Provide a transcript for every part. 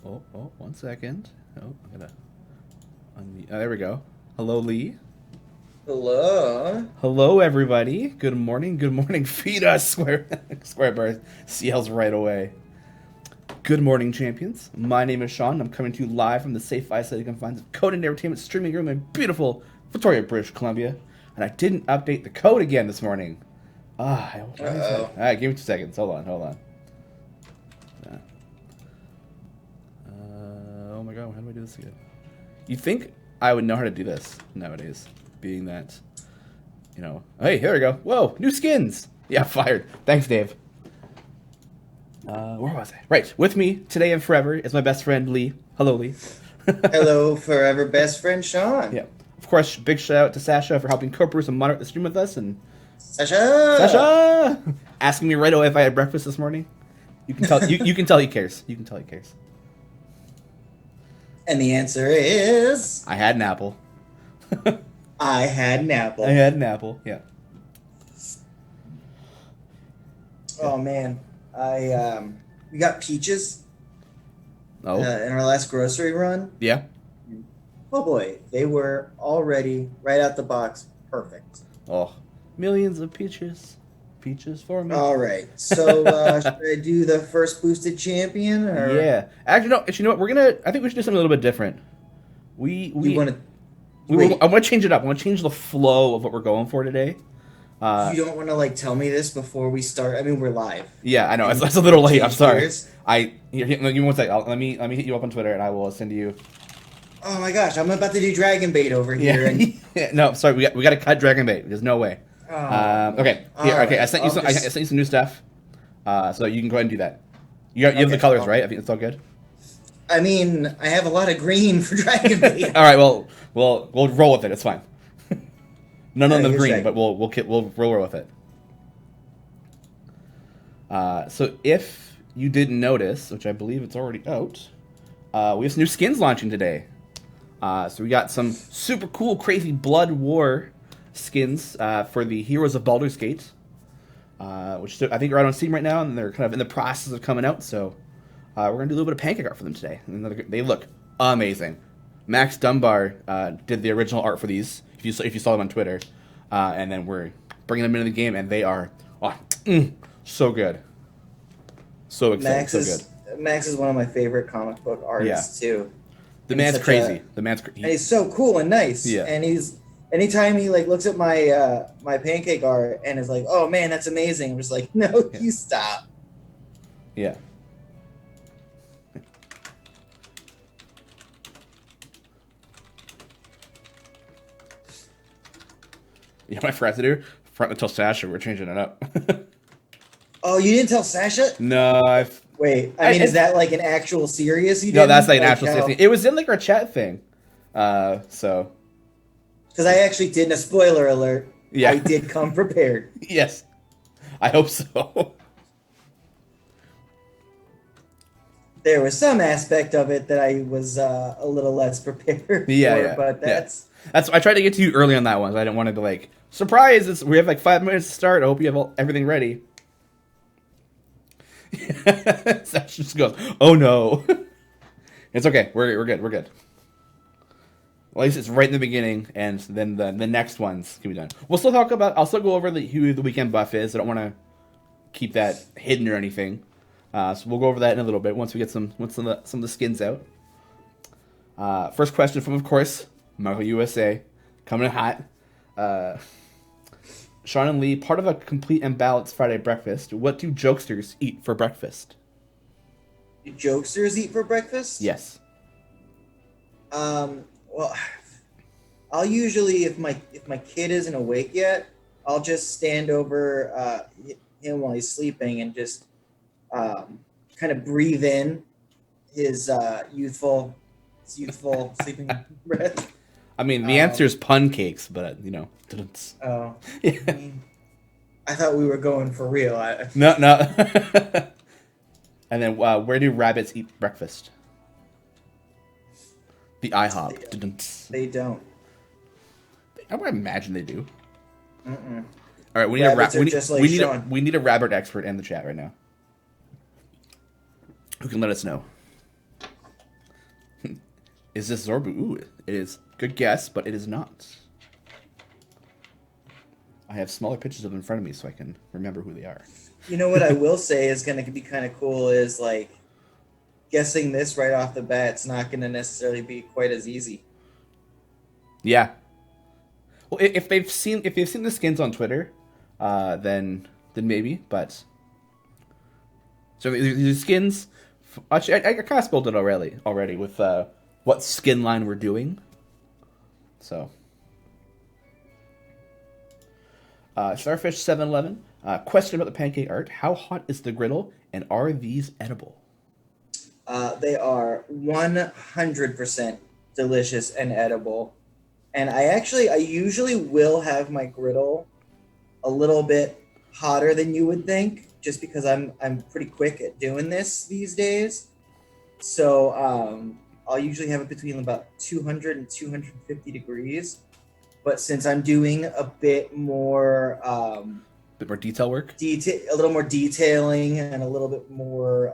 1 second. Oh, I gotta unmute. Oh, there we go. Hello, Lee. Hello. Hello, everybody. Good morning. Good morning. Feed us, Square Bar yells right away. Good morning, champions. My name is Shawn. I'm coming to you live from the safe, isolated confines of Codename Entertainment streaming room in beautiful Victoria, British Columbia. And I didn't update the code again this morning. Uh-oh. All right, give me 2 seconds. Hold on. Oh my god, how do I do this again? You'd think I would know how to do this nowadays, being that, hey, here we go. Whoa, new skins. Yeah, fired. Thanks, Dave. Where was I? Right, with me today and forever is my best friend, Lee. Hello, Lee. Hello, forever best friend Shawn. Yeah. Of course, big shout out to Sasha for helping co-produce and moderate the stream with us, and Sasha asking me right away if I had breakfast this morning. You can tell. You can tell he cares. You can tell he cares. And the answer is I had an apple. I had an apple. I had an apple. Yeah. Oh man, we got peaches Oh. in our last grocery run. Yeah. Oh boy, they were already right out the box perfect. Oh, millions of peaches for me. All right, so should I do the first boosted champion? Or Yeah. Actually, no. You know what? I think we should do something a little bit different. you want to? I want to change it up. I want to change the flow of what we're going for today. You don't want to tell me this before we start. I mean, we're live. Yeah, I know. It's a little late. I'm sorry. Gears. Give me 1 second. Let me hit you up on Twitter, and I will send you. Oh my gosh, I'm about to do Dragon Bait over here. And No, sorry. We got to cut Dragon Bait. There's no way. Okay. Here, okay. I sent you some. I sent you some new stuff. So you can go ahead and do that. You have the colors, right? I think it's all good. I mean, I have a lot of green for Dragon Bait. All right. Well, we'll roll with it. It's fine. None of them green, right. but we'll roll with it. So if you didn't notice, which I believe it's already out, we have some new skins launching today. So we got some super cool, crazy Blood War skins for the Heroes of Baldur's Gate, which I think are out on Steam right now, and they're kind of in the process of coming out. So we're gonna do a little bit of pancake art for them today. And they look amazing. Max Dunbar did the original art for these. If you saw them on Twitter, and then we're bringing them into the game, and they are so good, so exciting, so good. Max is one of my favorite comic book artists too. The man's crazy. And he's so cool and nice. Yeah. And he's anytime he looks at my my pancake art and is like, "Oh man, that's amazing." I'm just like, "No, you stop." Yeah. You know what I forgot to do? Forgot to tell Sasha we're changing it up. Oh, you didn't tell Sasha? No, Wait, I mean, is that an actual serious? You no, didn't? that's an actual serious thing. It was in our chat thing. So. Because I actually did, in a spoiler alert, yeah. I did come prepared. Yes. I hope so. There was some aspect of it that I was a little less prepared for, but that's... I tried to get to you early on that one, so I didn't want to be surprise, we have 5 minutes to start, I hope you have everything ready. Sasha just goes, oh no. It's okay, we're good. At least it's right in the beginning, and then the next ones can be done. I'll still go over who the weekend buff is. I don't want to keep that hidden or anything. So we'll go over that in a little bit once we get some of the skins out. First question from, of course, Marvel USA, coming in hot. Shawn and Lee, part of a complete and balanced Friday breakfast. What do jokesters eat for breakfast? Do jokesters eat for breakfast? Yes. Well, I'll usually, if my kid isn't awake yet, I'll just stand over him while he's sleeping and just kind of breathe in his youthful sleeping breath. I mean, the answer is pancakes, but Oh, yeah. I thought we were going for real. No. And then, where do rabbits eat breakfast? The IHOP. They don't. I would imagine they do. Mm-mm. All right, we need a rabbit expert in the chat right now who can let us know. Is this Zorbu? Ooh, it is. Good guess, but it is not. I have smaller pictures of them in front of me so I can remember who they are. You know what I will say is going to be kind of cool is like guessing this right off the bat. It's not going to necessarily be quite as easy. Yeah. Well, if they've seen the skins on Twitter, then maybe. But so these skins. Actually, I kind of spelled it already with what skin line we're doing. So. Starfish 711. Question about the pancake art. How hot is the griddle, and are these edible? They are 100% delicious and edible. And I usually will have my griddle a little bit hotter than you would think, just because I'm pretty quick at doing this these days. So I'll usually have it between about 200 and 250 degrees. But since I'm doing a bit more detail work, a little more detailing and a little bit more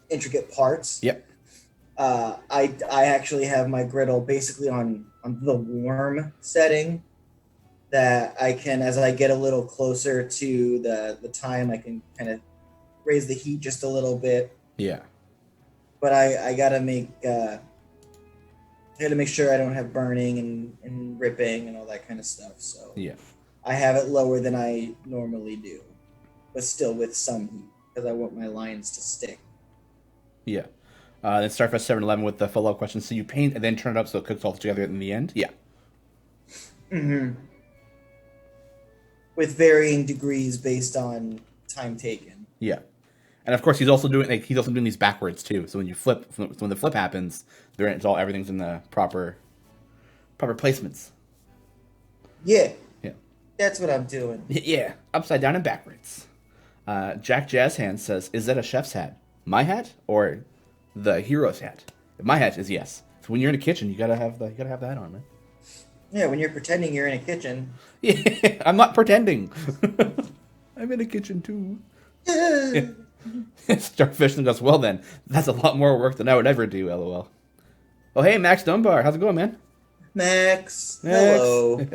intricate parts. Yep. I actually have my griddle basically on the warm setting, that I can, as I get a little closer to the time, I can kind of raise the heat just a little bit. Yeah. But I gotta make sure I don't have burning and ripping and all that kind of stuff. So yeah, I have it lower than I normally do, but still with some heat because I want my lines to stick. Yeah. Then Starfest 711 with the follow-up question. So you paint and then turn it up so it cooks all together in the end? Yeah. Mm-hmm. With varying degrees based on time taken. Yeah. And of course, he's also doing these backwards too. So when the flip happens, everything's in the proper placements. Yeah. Yeah. That's what I'm doing. Yeah. Upside down and backwards. Jack Jazz Hands says, "Is that a chef's hat? My hat or the hero's hat?" My hat is yes. So when you're in a kitchen, you gotta have the hat on, man. Yeah, when you're pretending you're in a kitchen. Yeah, I'm not pretending. I'm in a kitchen too. Yeah. Starfish goes, "Well then, that's a lot more work than I would ever do, lol." Oh hey, Max Dunbar, how's it going, man? Max. Hello,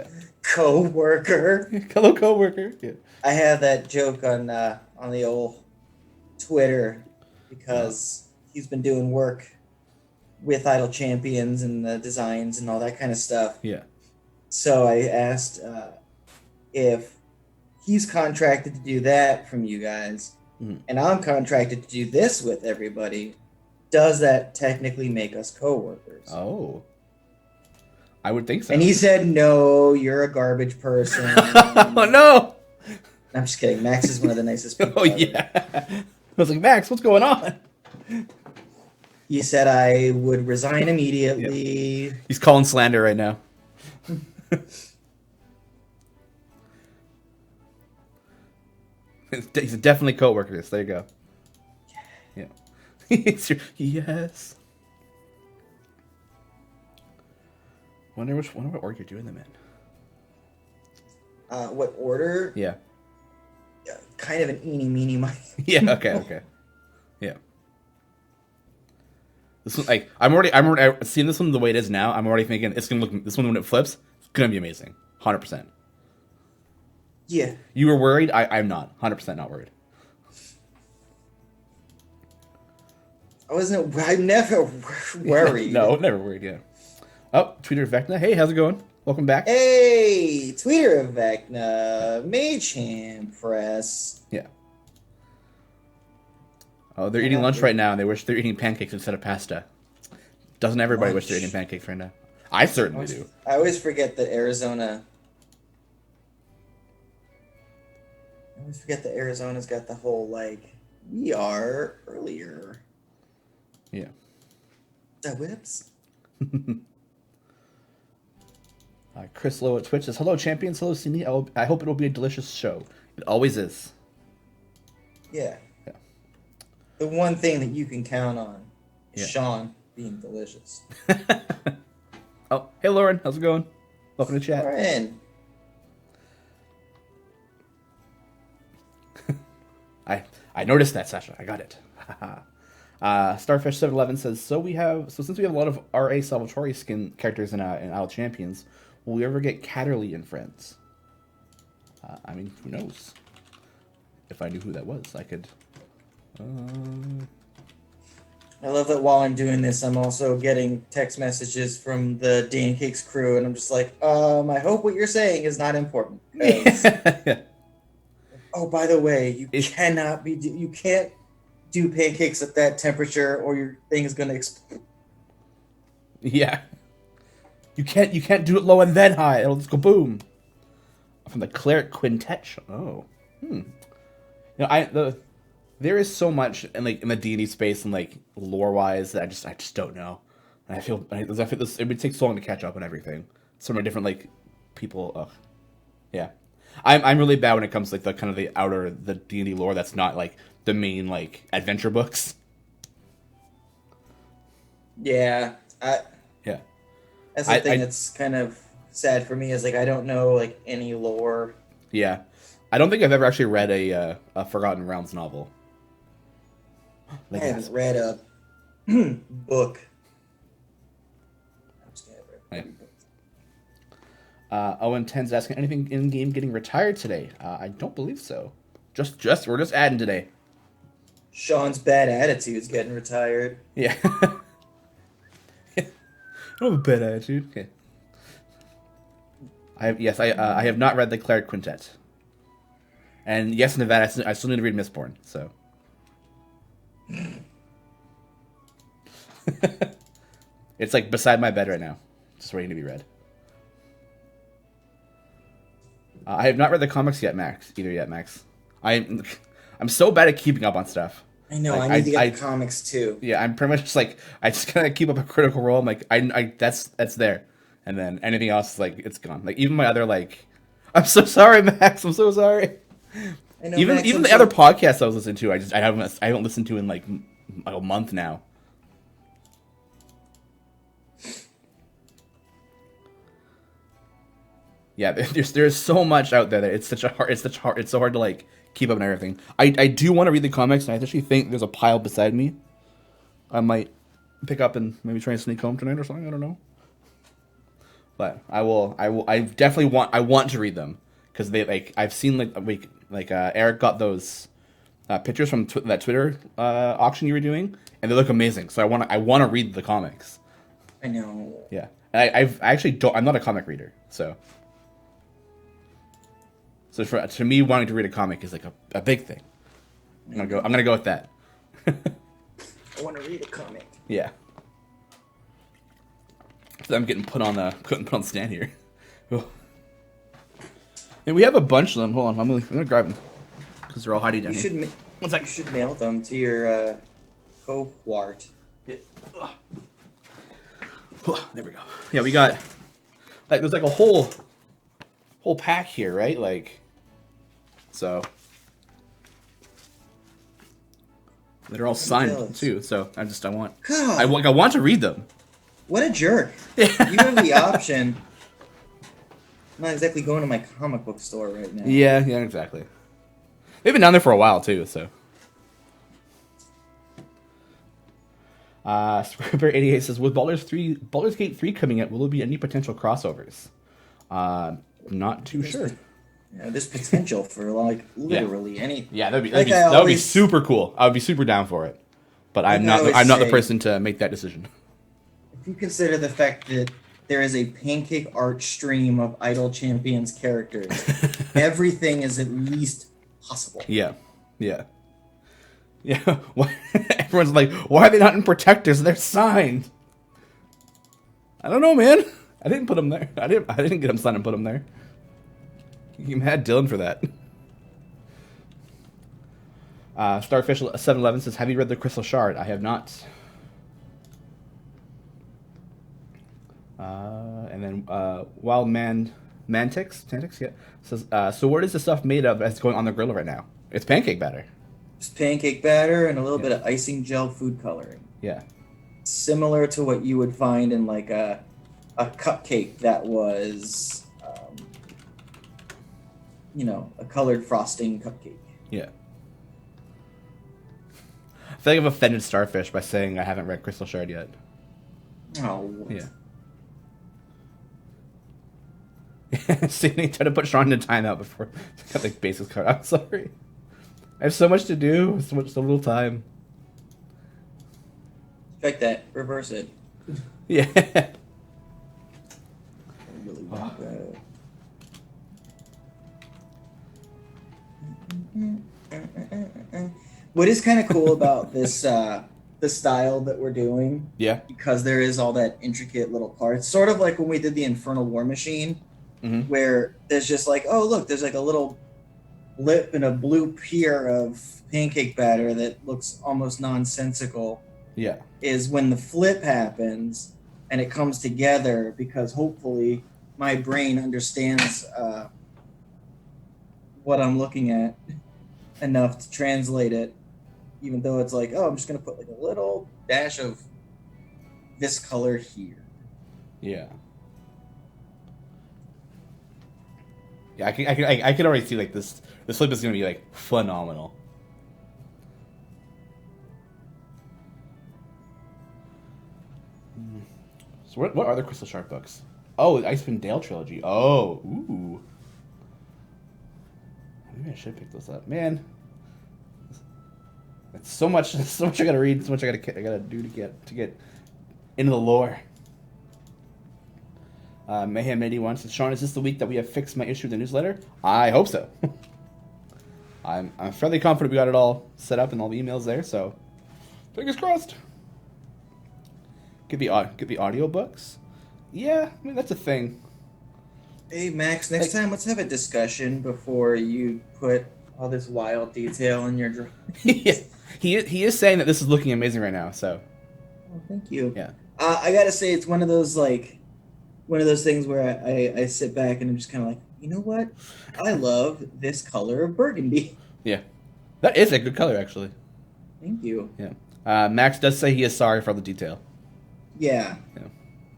co-worker. Hello, co-worker. Yeah. I have that joke on the old Twitter because he's been doing work with Idle Champions and the designs and all that kind of stuff. Yeah. So I asked if he's contracted to do that from you guys, and I'm contracted to do this with everybody. Does that technically make us co-workers? Oh. I would think so. And he said, "No, you're a garbage person." Oh, no! I'm just kidding. Max is one of the nicest people. Oh, yeah. I was like, Max, what's going on? He said I would resign immediately. Yep. He's calling slander right now. He's definitely co-workers. There you go. Yeah. Yes. Wonder what org you're doing them in. What order? Yeah. Kind of an eeny meeny miny. Yeah. Okay. Yeah. This one, like, I'm already seeing this one the way it is now. I'm already thinking it's gonna look. This one when it flips, it's gonna be amazing. 100%. Yeah. You were worried. I'm not. 100% not worried. I'm never worried. No, never worried. Yeah. Oh, Tweeter Vecna. Hey, how's it going? Welcome back. Hey, Tweeter Vecna, Mage Hand Press. Yeah. Oh, they're eating lunch right now, and they wish they're eating pancakes instead of pasta. Doesn't everybody wish they're eating pancakes right now? I certainly do. I always forget that Arizona's got the whole, like, we are earlier. Yeah. The whips. Chris Lowe at Twitch says, "Hello, champions. Hello, Cindy. I hope it will be a delicious show. It always is." Yeah. The one thing that you can count on is Yeah. Shawn being delicious. Oh, hey, Lauren. How's it going? Welcome to chat. Lauren. I noticed that, Sasha. I got it. Starfish711 says, so since we have a lot of R.A. Salvatore skin characters in Isle Champions, will we ever get Catterley and friends? I mean, who knows? If I knew who that was, I could... I love that while I'm doing this, I'm also getting text messages from the Dan Cakes crew, and I'm just like, I hope what you're saying is not important. 'Cause- Yeah. Oh, by the way, you can't do pancakes at that temperature, or your thing is gonna explode. Yeah. You can't do it low and then high. It'll just go boom. From the Cleric Quintet. Oh. There is so much in the D&D space and like lore wise that I just don't know. And I feel this, it would take so long to catch up on everything. So many different like people. Ugh. Yeah. I'm really bad when it comes to like the kind of the D&D lore that's not like the main like adventure books. Yeah. Yeah. That's the thing that's kind of sad for me is like I don't know like any lore. Yeah. I don't think I've ever actually read a Forgotten Realms novel. I haven't read a book. I'm just Owen 10's asking, anything in game getting retired today? I don't believe so. We're just adding today. Shawn's bad attitude's getting retired. Yeah. I don't have a bad attitude. Okay. I have not read the Cleric Quintet. And yes, Nevada, I still need to read Mistborn, so. It's like beside my bed right now, just waiting to be read. I have not read the comics yet, Max. I'm so bad at keeping up on stuff. I know. I need to get the comics too. Yeah, I'm pretty much just like I just gotta keep up a Critical Role. I'm like I that's there, and then anything else is like it's gone. Like even my other like, I'm so sorry, Max. I'm so sorry. I know, even Max, the other podcasts I was listening to, I haven't listened to in like a month now. Yeah, there's so much out there that it's so hard to like keep up on everything. I do want to read the comics, and I actually think there's a pile beside me. I might pick up and maybe try and sneak home tonight or something. I don't know. But I want to read them because they like I've seen Eric got those pictures from that Twitter auction you were doing, and they look amazing. So I want to read the comics. I know. Yeah, and I'm not a comic reader, so. So to me, wanting to read a comic is like a big thing. I'm gonna go with that. I want to read a comic. Yeah. So I'm getting put on stand here. And we have a bunch of them. Hold on, I'm gonna grab them because they're all hiding down here. You should mail them to your cohort. Yeah. There we go. Yeah, we got like there's like a whole pack here, right? Like. So they're all signed too. So I want to read them. What a jerk! You have the option. I'm not exactly going to my comic book store right now. Yeah, exactly. They've been down there for a while too. So Squarebear88 says, with Baldur's Gate 3 coming out, will there be any potential crossovers? Not too sure. Yeah, there's potential for like literally anything. Yeah, that would be super cool. I would be super down for it. But I'm not the person to make that decision. If you consider the fact that there is a pancake art stream of Idle Champions characters, everything is at least possible. Yeah. Everyone's like, why are they not in protectors? They're signed. I don't know, man. I didn't put them there. I didn't get them signed and put them there. You mad Dylan for that. Starfish711 says, have you read The Crystal Shard? I have not. And then Wild Mantix, yeah, says, so what is the stuff made of that's going on the griddle right now? It's pancake batter. It's pancake batter and a little bit of icing gel food coloring. Yeah. Similar to what you would find in like a cupcake that was... a colored frosting cupcake. Yeah. feel like I've offended Starfish by saying I haven't read Crystal Shard yet. Oh. Yeah. Sydney tried to put Shawn in a timeout before I got the basis card. I'm sorry. I have so much to do, so little time. Strike that. Reverse it. Yeah. I really want that. What is kind of cool about this, the style that we're doing, Yeah. because there is all that intricate little parts, sort of like when we did the Infernal War Machine, where there's just like, oh look, there's like a little lip and a bloop here of pancake batter that looks almost nonsensical. Yeah. Is when the flip happens and it comes together, because hopefully my brain understands what I'm looking at enough to translate it, even though it's like, oh, I'm just going to put like a little dash of this color here. Yeah. Yeah, I can already see like this flip is going to be like phenomenal. So what are the Crystal Shard books? Oh, the Icewind Dale trilogy. Oh, ooh. Maybe I should pick those up, man. It's so much I gotta read, so much I gotta do to get into the lore. Mayhem 81 says, Shawn, is this the week that we have fixed my issue with the newsletter? I hope so. I'm fairly confident we got it all set up and all the emails there, so fingers crossed. Could be audiobooks. Yeah, I mean that's a thing. Hey Max, next time let's have a discussion before you put all this wild detail in your drawing. Yeah. He is saying that this is looking amazing right now, so. Oh, thank you. Yeah. I gotta say, it's one of those things where I sit back and I'm just kind of like, you know what? I love this color of burgundy. Yeah. That is a good color, actually. Thank you. Yeah. Max does say he is sorry for all the detail. Yeah. Yeah.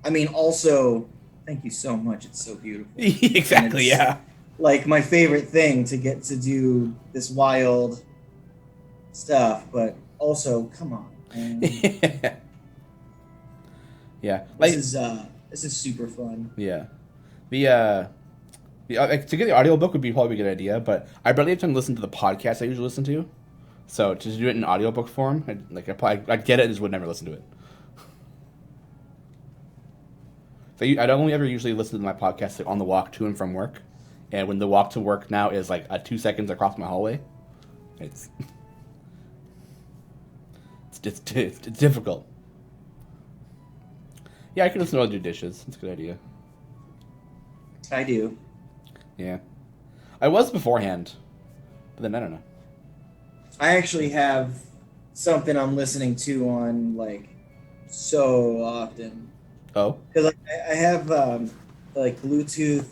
I mean, also, thank you so much. It's so beautiful. Exactly, yeah. Like my favorite thing to get to do this wild stuff, but also, come on, man. Yeah. This is super fun. Yeah. To get the audiobook would be probably a good idea, but I barely have time to listen to the podcast I usually listen to. So to do it in audiobook form, I'd get it and just would never listen to it. So I'd only ever usually listen to my podcast on the walk to and from work, and when the walk to work now is like 2 seconds across my hallway, it's difficult. Yeah, I can listen to do dishes. It's a good idea. I do. Yeah, I was beforehand, but then I don't know. I actually have something I'm listening to on like so often. Oh, because I have like Bluetooth,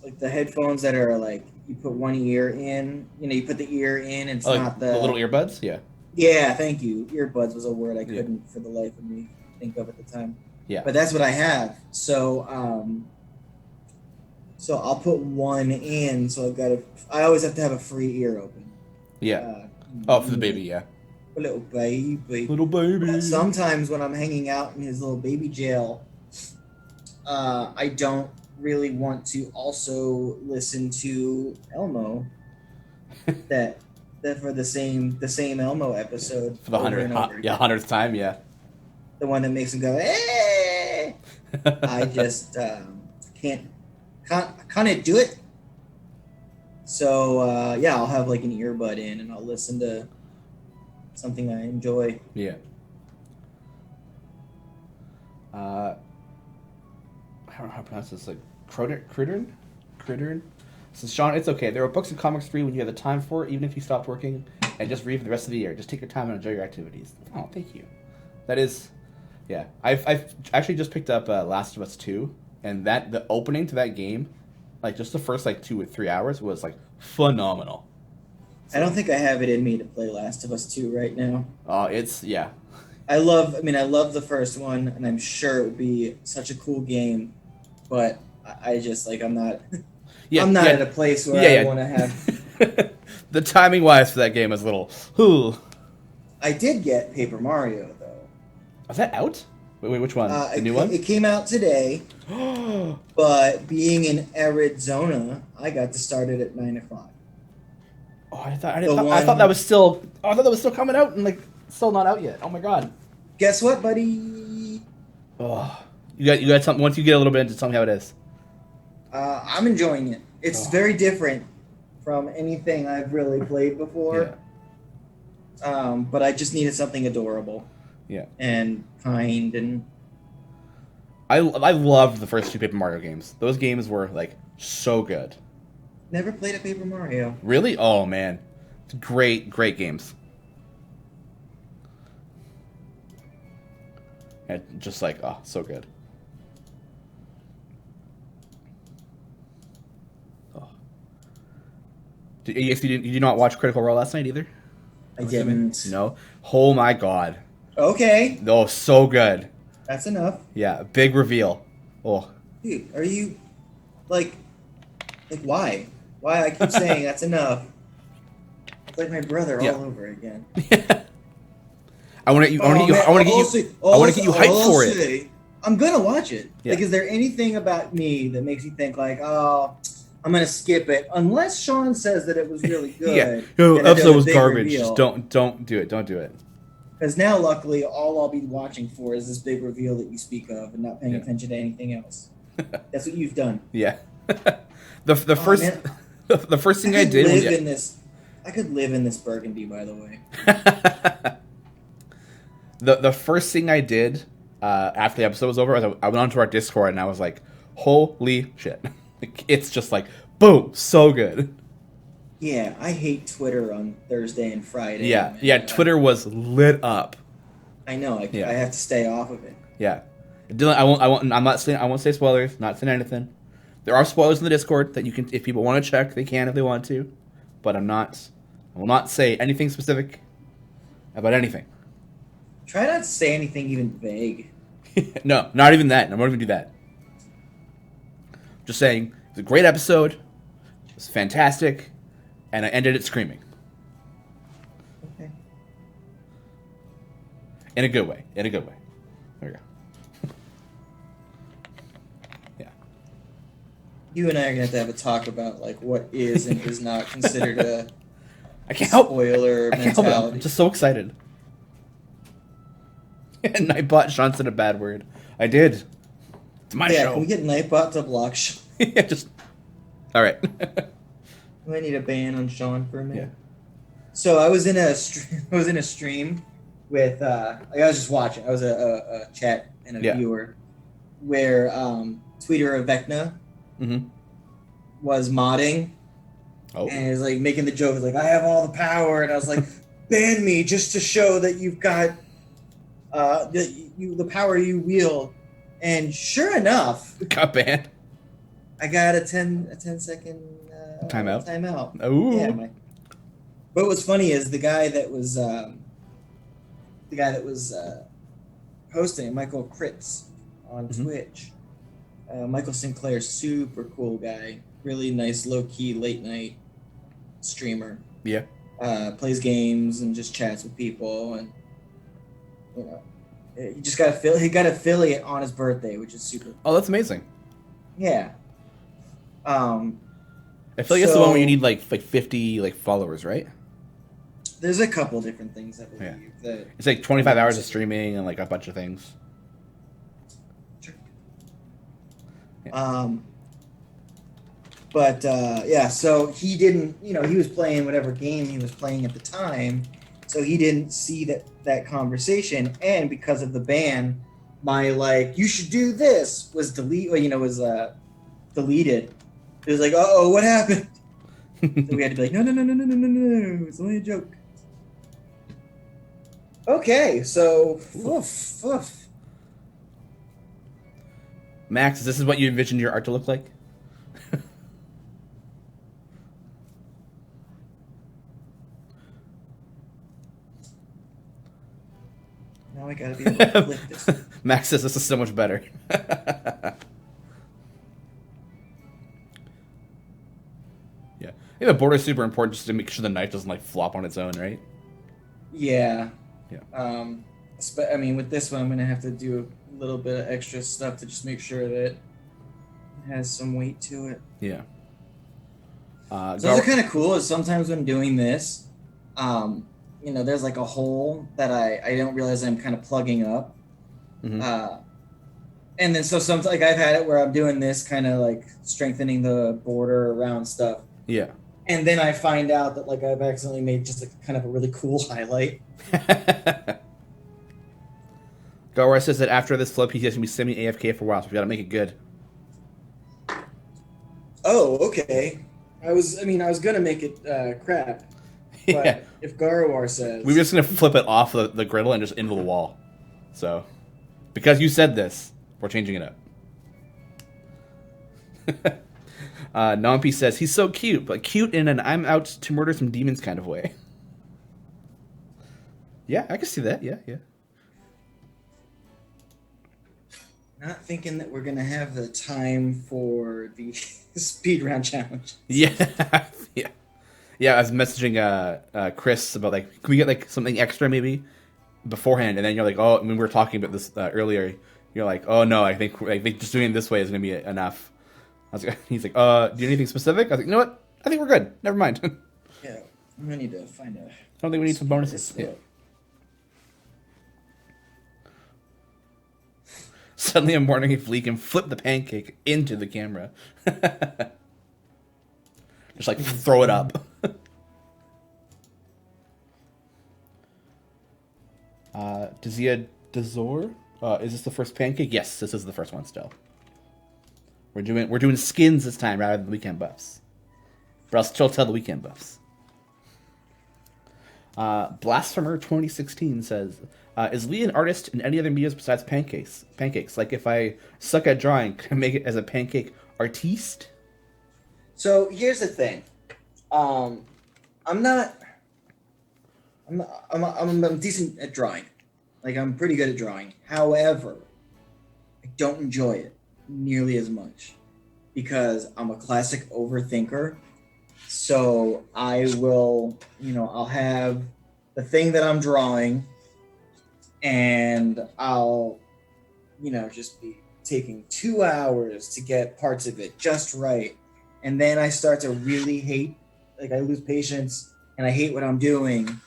like the headphones that are like you put one ear in. You know, you put the ear in. It's not the little earbuds. Yeah. Yeah, thank you. Earbuds was a word I couldn't for the life of me think of at the time. Yeah. But that's what I have. So so I'll put one in. So I always have to have a free ear open. Yeah. For the baby. Yeah. A little baby. Little baby. But sometimes when I'm hanging out in his little baby jail, I don't really want to also listen to Elmo. that for the same Elmo episode for the 100th time. Yeah. The one that makes him go, hey! I just can't do it. So I'll have like an earbud in and I'll listen to something I enjoy. Yeah. I don't know how to pronounce this. Like Crittern. Says, Shawn, it's okay. There are books and comics free when you have the time for it, even if you stopped working, and just read for the rest of the year. Just take your time and enjoy your activities. Oh, thank you. That is, yeah. I've actually just picked up Last of Us 2, and the opening to that game, like just the first like 2 or 3 hours was like phenomenal. I don't think I have it in me to play Last of Us 2 right now. It's, yeah. I love the first one, and I'm sure it would be such a cool game, but I just, like, I'm not at a place where I want to have... The timing wise for that game is a little. Ooh. I did get Paper Mario though. Was that out? Wait, which one? The new one? It came out today, but being in Arizona, I got to start it at 9:00. Oh, I thought that was still. Oh, I thought that was still coming out and like still not out yet. Oh my god. Guess what, buddy? Oh, you got something. Once you get a little bit into, tell me how it is. I'm enjoying it. It's very different from anything I've really played before. Yeah. But I just needed something adorable. Yeah. And kind and. I loved the first two Paper Mario games. Those games were like so good. Never played a Paper Mario. Really? Oh man, great games. And just like so good. Oh. You did not watch Critical Role last night either? I didn't. No. Oh my god. Okay. Oh, so good. That's enough. Yeah, big reveal. Oh. Dude, are you like why? Why I keep saying that's enough? It's like my brother all over again. I want to get you hyped for it. I'm gonna watch it. Yeah. Like, is there anything about me that makes you think like, oh, I'm gonna skip it unless Shawn says that it was really good? Yeah, no, episode was garbage. Reveal. Just don't do it. Don't do it. Because now, luckily, all I'll be watching for is this big reveal that you speak of, and not paying attention to anything else. That's what you've done. Yeah. the first thing I did was I could live in this Burgundy, by the way. The first thing I did after the episode was over, I went onto our Discord and I was like, "Holy shit!" It's just like, boom, so good. Yeah, I hate Twitter on Thursday and Friday. Yeah. Twitter was lit up. I know. I have to stay off of it. Yeah, Dylan, I won't say spoilers. Not saying anything. There are spoilers in the Discord that you can, if people want to check, they can if they want to. But I will not say anything specific about anything. Try not to say anything even vague. No, not even that. I won't even do that. Just saying, it was a great episode. It was fantastic. And I ended it screaming. Okay. In a good way. There we go. Yeah. You and I are gonna have to have a talk about like what is and is not considered a I can't help mentality. I'm just so excited. Nightbot Shawn said a bad word. I did. It's my show. Can we get Nightbot to block Shawn? Yeah, just all right. I need a ban on Shawn for a minute. Yeah. So I was in a stream with I was just watching. I was a chat and a viewer where Tweeter Vecna was modding and he was like making the joke like I have all the power, and I was like, ban me just to show that you've got the power you wield. And sure enough, got banned. I got a 10 second timeout. Ooh. Yeah, but what's funny is the guy that was hosting it, Michael Kritz on Twitch. Michael Sinclair, super cool guy, really nice, low key, late night streamer. Yeah. Plays games and just chats with people, and you know, he got affiliate on his birthday, which is super cool. Oh, that's amazing. Yeah. I feel like it's the one where you need like 50 followers, right? There's a couple different things I believe that it's like 25 hours of streaming and like a bunch of things. Sure. Yeah. So he didn't, he was playing whatever game he was playing at the time, so he didn't see that conversation, and because of the ban, my you should do this was deleted. It was like, uh-oh, what happened? So we had to be like, no, it's only a joke. Okay, so Max, this is what you envisioned your art to look like? Now I gotta be able to flip this. Max says this is so much better. Yeah. Yeah, the border is super important just to make sure the knife doesn't like flop on its own, right? Yeah. Yeah. I mean, with this one, I'm gonna have to do a little bit of extra stuff to just make sure that it has some weight to it. Yeah. So those are kind of cool. Is sometimes when doing this, there's like a hole that I don't realize I'm kind of plugging up. Mm-hmm. And then so sometimes like I've had it where I'm doing this kind of like strengthening the border around stuff. Yeah. And then I find out that like I've accidentally made just like kind of a really cool highlight. Garwar says that after this flip, he's going to be semi-AFK for a while, so we got to make it good. Oh, okay. I was gonna make it crap. But Yeah. if Garwar says We were just going to flip it off the griddle and just into the wall. So, because you said this, we're changing it up. Nompi says, he's so cute, but cute in an I'm out to murder some demons kind of way. Yeah, I can see that. Yeah. not thinking that we're gonna have the time for the speed round challenge. Yeah. Yeah, I was messaging Chris about, like, can we get, like, something extra maybe beforehand? And then you're like, oh, I mean, we were talking about this earlier. You're like, oh, no, I think just doing it this way is going to be enough. He's like, do you need anything specific? I was like, you know what? I think we're good. Never mind. Yeah, I'm gonna need to find a. I don't think we need some bonuses. Yeah. Suddenly I'm wondering if Lee can flip the pancake into the camera. Just, like, throw it up. Dazia Dazor? Is this the first pancake? Yes, this is the first one still. We're doing skins this time rather than weekend buffs. But I'll still tell the weekend buffs. Blasphemer 2016 says, is Lee an artist in any other mediums besides pancakes? Like if I suck at drawing, can I make it as a pancake artiste? So here's the thing. I'm decent at drawing. Like I'm pretty good at drawing. However, I don't enjoy it nearly as much because I'm a classic overthinker. So I will, I'll have the thing that I'm drawing and I'll, just be taking 2 hours to get parts of it just right. And then I start to really hate, like I lose patience and I hate what I'm doing.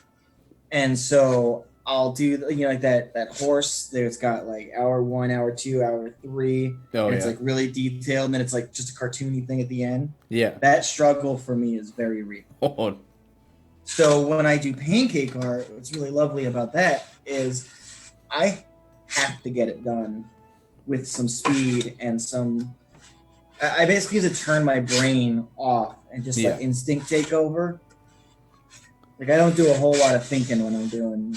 And so I'll do, like that horse that's got like hour 1, hour 2, hour 3. Oh, and it's like really detailed. And then it's like just a cartoony thing at the end. Yeah. That struggle for me is very real. Oh. So when I do pancake art, what's really lovely about that is I have to get it done with some speed and some. I basically have to turn my brain off and just let instinct take over. Like I don't do a whole lot of thinking when I'm doing.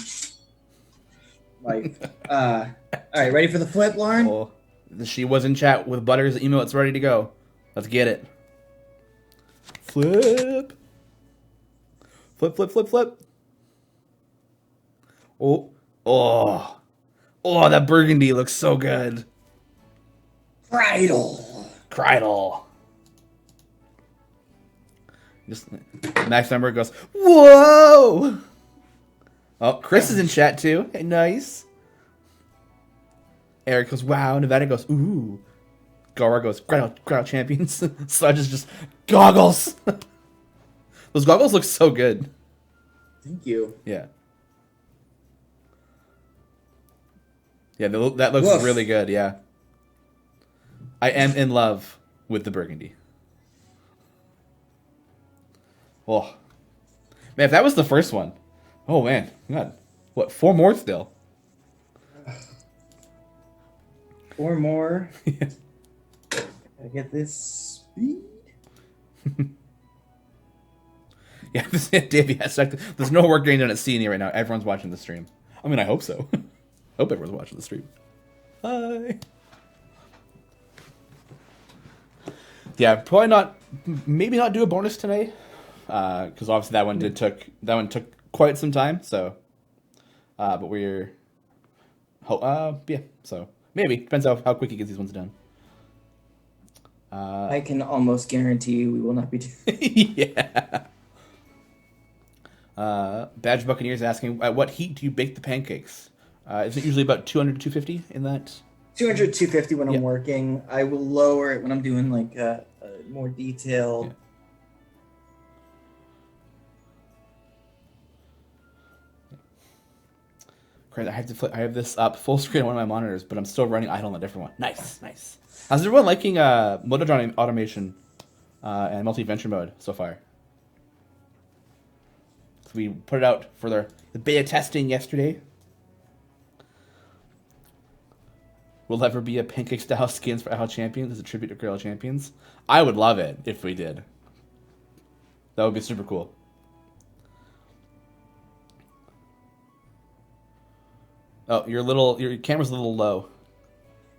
Like, all right, ready for the flip, Lauren? Well, she was in chat with Butters' email. It's ready to go. Let's get it. Flip. Flip, flip, flip, flip. Oh, that burgundy looks so good. Griddle. Just Max number goes, whoa! Oh, Chris is in chat too. Hey, nice. Eric goes, wow. Nevada goes, ooh. Gara goes, Griddle champions. Sludge is just goggles. Those goggles look so good. Thank you. Yeah. Yeah, that looks really good, yeah. I am in love with the burgundy. Oh. Man, if that was the first one. Oh, man. God. What, 4 more still? 4 more. Gotta get this speed. Yeah, Dave, there's no work getting done at CNE right now. Everyone's watching the stream. I mean, I hope so. Hope everyone's watching the stream. Hi. Yeah, probably not. Maybe not do a bonus tonight, because obviously that one took quite some time. So, but we're, yeah. So maybe depends how quick he gets these ones done. I can almost guarantee you we will not be doing. Yeah. Badge Buccaneers asking, at what heat do you bake the pancakes? Is it usually about 200 to 250 in that? 200, 250 when Yeah. I'm working. I will lower it when I'm doing like a more Yeah. detailed. Great, I have this up full screen on one of my monitors, but I'm still running idle on a different one. Nice, nice. How's everyone liking Motor Automation and multi-venture mode so far? So we put it out for the beta testing yesterday. Will there ever be a pancake style skins for Idle Champions as a tribute to Griddle Champions? I would love it if we did. That would be super cool. Oh, your camera's a little low.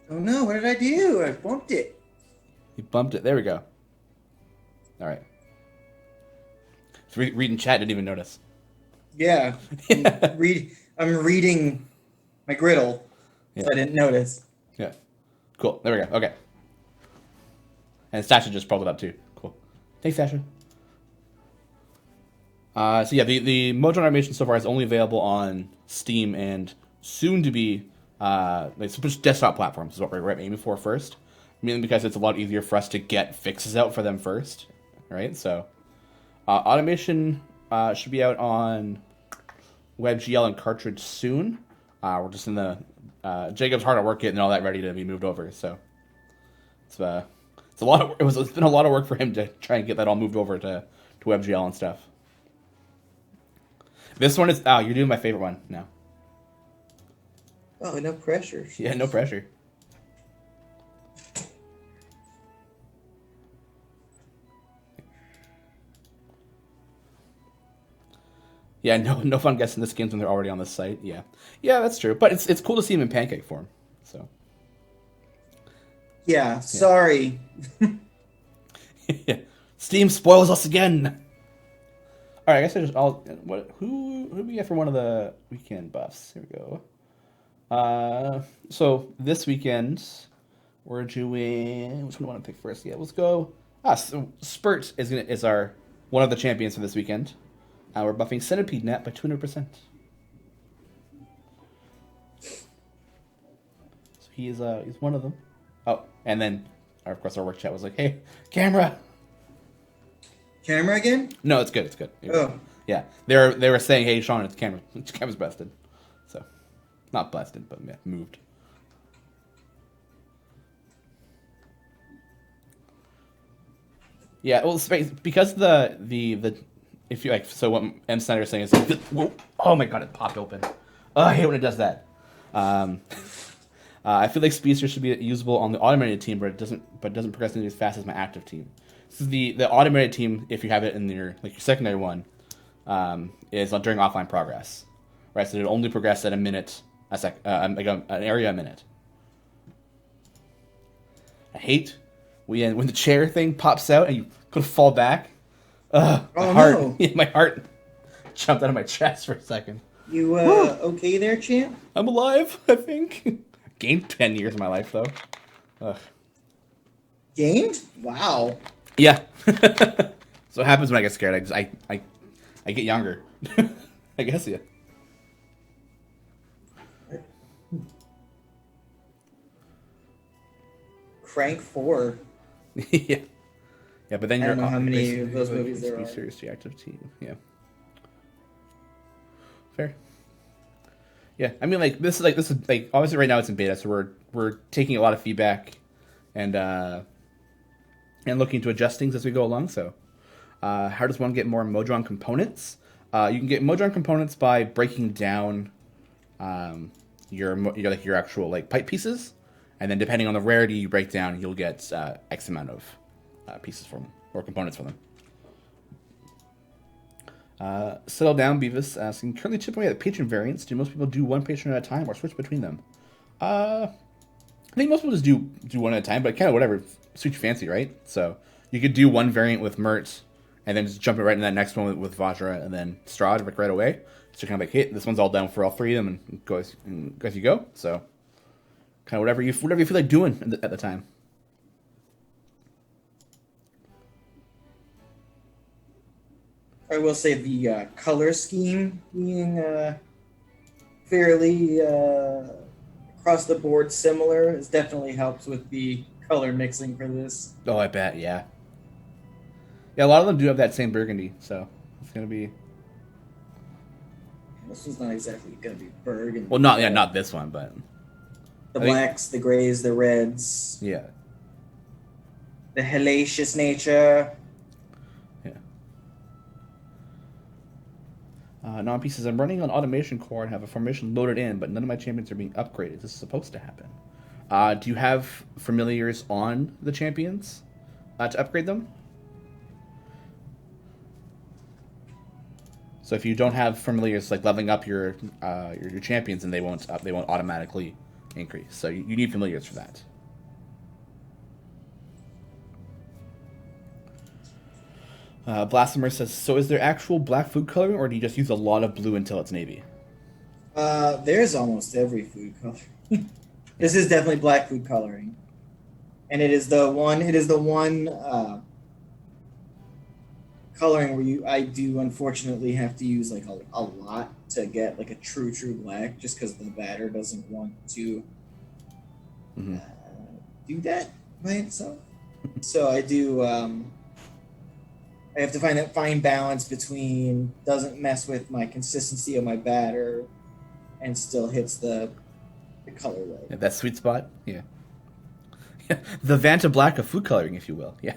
Oh no! What did I do? I bumped it. You bumped it. There we go. All right. So reading chat, didn't even notice. Yeah. I'm reading my griddle, so Yeah. I didn't notice. Yeah. Cool. There we go. Okay. And Sasha just pulled it up too. Cool. Thanks, Sasha. So yeah, the Mojo animation so far is only available on Steam and soon to be like switch desktop platforms is what we're aiming for first. Mainly because it's a lot easier for us to get fixes out for them first, right? So automation should be out on WebGL and cartridge soon. We're just in the Jacob's hard at work getting all that ready to be moved over. So it's a lot of it's been a lot of work for him to try and get that all moved over to WebGL and stuff. This one is you're doing my favorite one now. Oh, no pressure. Yeah, no pressure. Yeah, no fun guessing the skins when they're already on the site. Yeah, that's true. But it's cool to see them in pancake form. So Yeah. Sorry. yeah. Steam spoils us again. All right, I guess who do we get for one of the weekend buffs? Here we go. So this weekend we're doing. Which one do I want to pick first? Yeah, let's go. So Spurt is our one of the champions for this weekend. We're buffing Centipede Net by 200%. So he's one of them. Oh, and then of course our work chat was like, "Hey, camera." Camera again? No, it's good. It's good. Oh. Yeah, they were saying, "Hey, Shawn, camera's busted." So, not busted, but yeah, moved. Yeah, well, because the if you like, so what M Snyder is saying is, whoa, oh my god, it popped open. Oh, I hate when it does that. I feel like Speedster should be usable on the automated team, but it doesn't progress nearly as fast as my active team. So the automated team, if you have it in your secondary one, is during offline progress, right? So it only progress at a minute, an area a minute. I hate when the chair thing pops out and you could fall back. My heart, no! Yeah, my heart jumped out of my chest for a second. You okay there, champ? I'm alive, I think. Gained 10 years of my life though. Ugh. Gained? Wow. Yeah. So it happens when I get scared. I get younger. I guess, yeah. Crank 4. Yeah. Yeah, but then I you're don't know how many of those basically movies there are. serious to active team. Yeah. Fair. Yeah, I mean, this is obviously right now it's in beta, so we're taking a lot of feedback and looking to adjust things as we go along. So, how does one get more Modron components? You can get Modron components by breaking down your actual pipe pieces, and then depending on the rarity you break down, you'll get X amount of pieces from them or components from them. Settle down, Beavis asking, currently chipping away at patron variants. Do most people do one patron at a time or switch between them? I think most people just do one at a time, but kind of whatever suits your fancy, right? So you could do one variant with Mert, and then just jump it right in that next one with Vajra and then Strahd right away. So kind of hey, this one's all down for all three of them, and go as you go. So kind of whatever you feel like doing at the time. I will say the color scheme being fairly across the board similar is definitely helps with the color mixing for this. Oh, I bet, yeah. Yeah, a lot of them do have that same burgundy, so it's gonna be. This one's not exactly gonna be burgundy. Well, not this one, but the I think- blacks, the grays, the reds, yeah, the hellacious nature. yeah. Non-pieces. I'm running on automation core and have a formation loaded in, but none of my champions are being upgraded. This is supposed to happen. Do you have familiars on the champions to upgrade them? So if you don't have familiars like leveling up your champions, then they won't automatically increase. So you need familiars for that. Blasphemer says, so is there actual black food coloring, or do you just use a lot of blue until it's navy? There's almost every food color. This is definitely black food coloring, and it is the one. Coloring where I do unfortunately have to use like a lot to get like a true black, just because the batter doesn't want to do that by itself. So I do. I have to find that fine balance between doesn't mess with my consistency of my batter, and still hits the colorway. Yeah, that sweet spot. Yeah. The Vanta Black of food coloring, if you will. Yeah.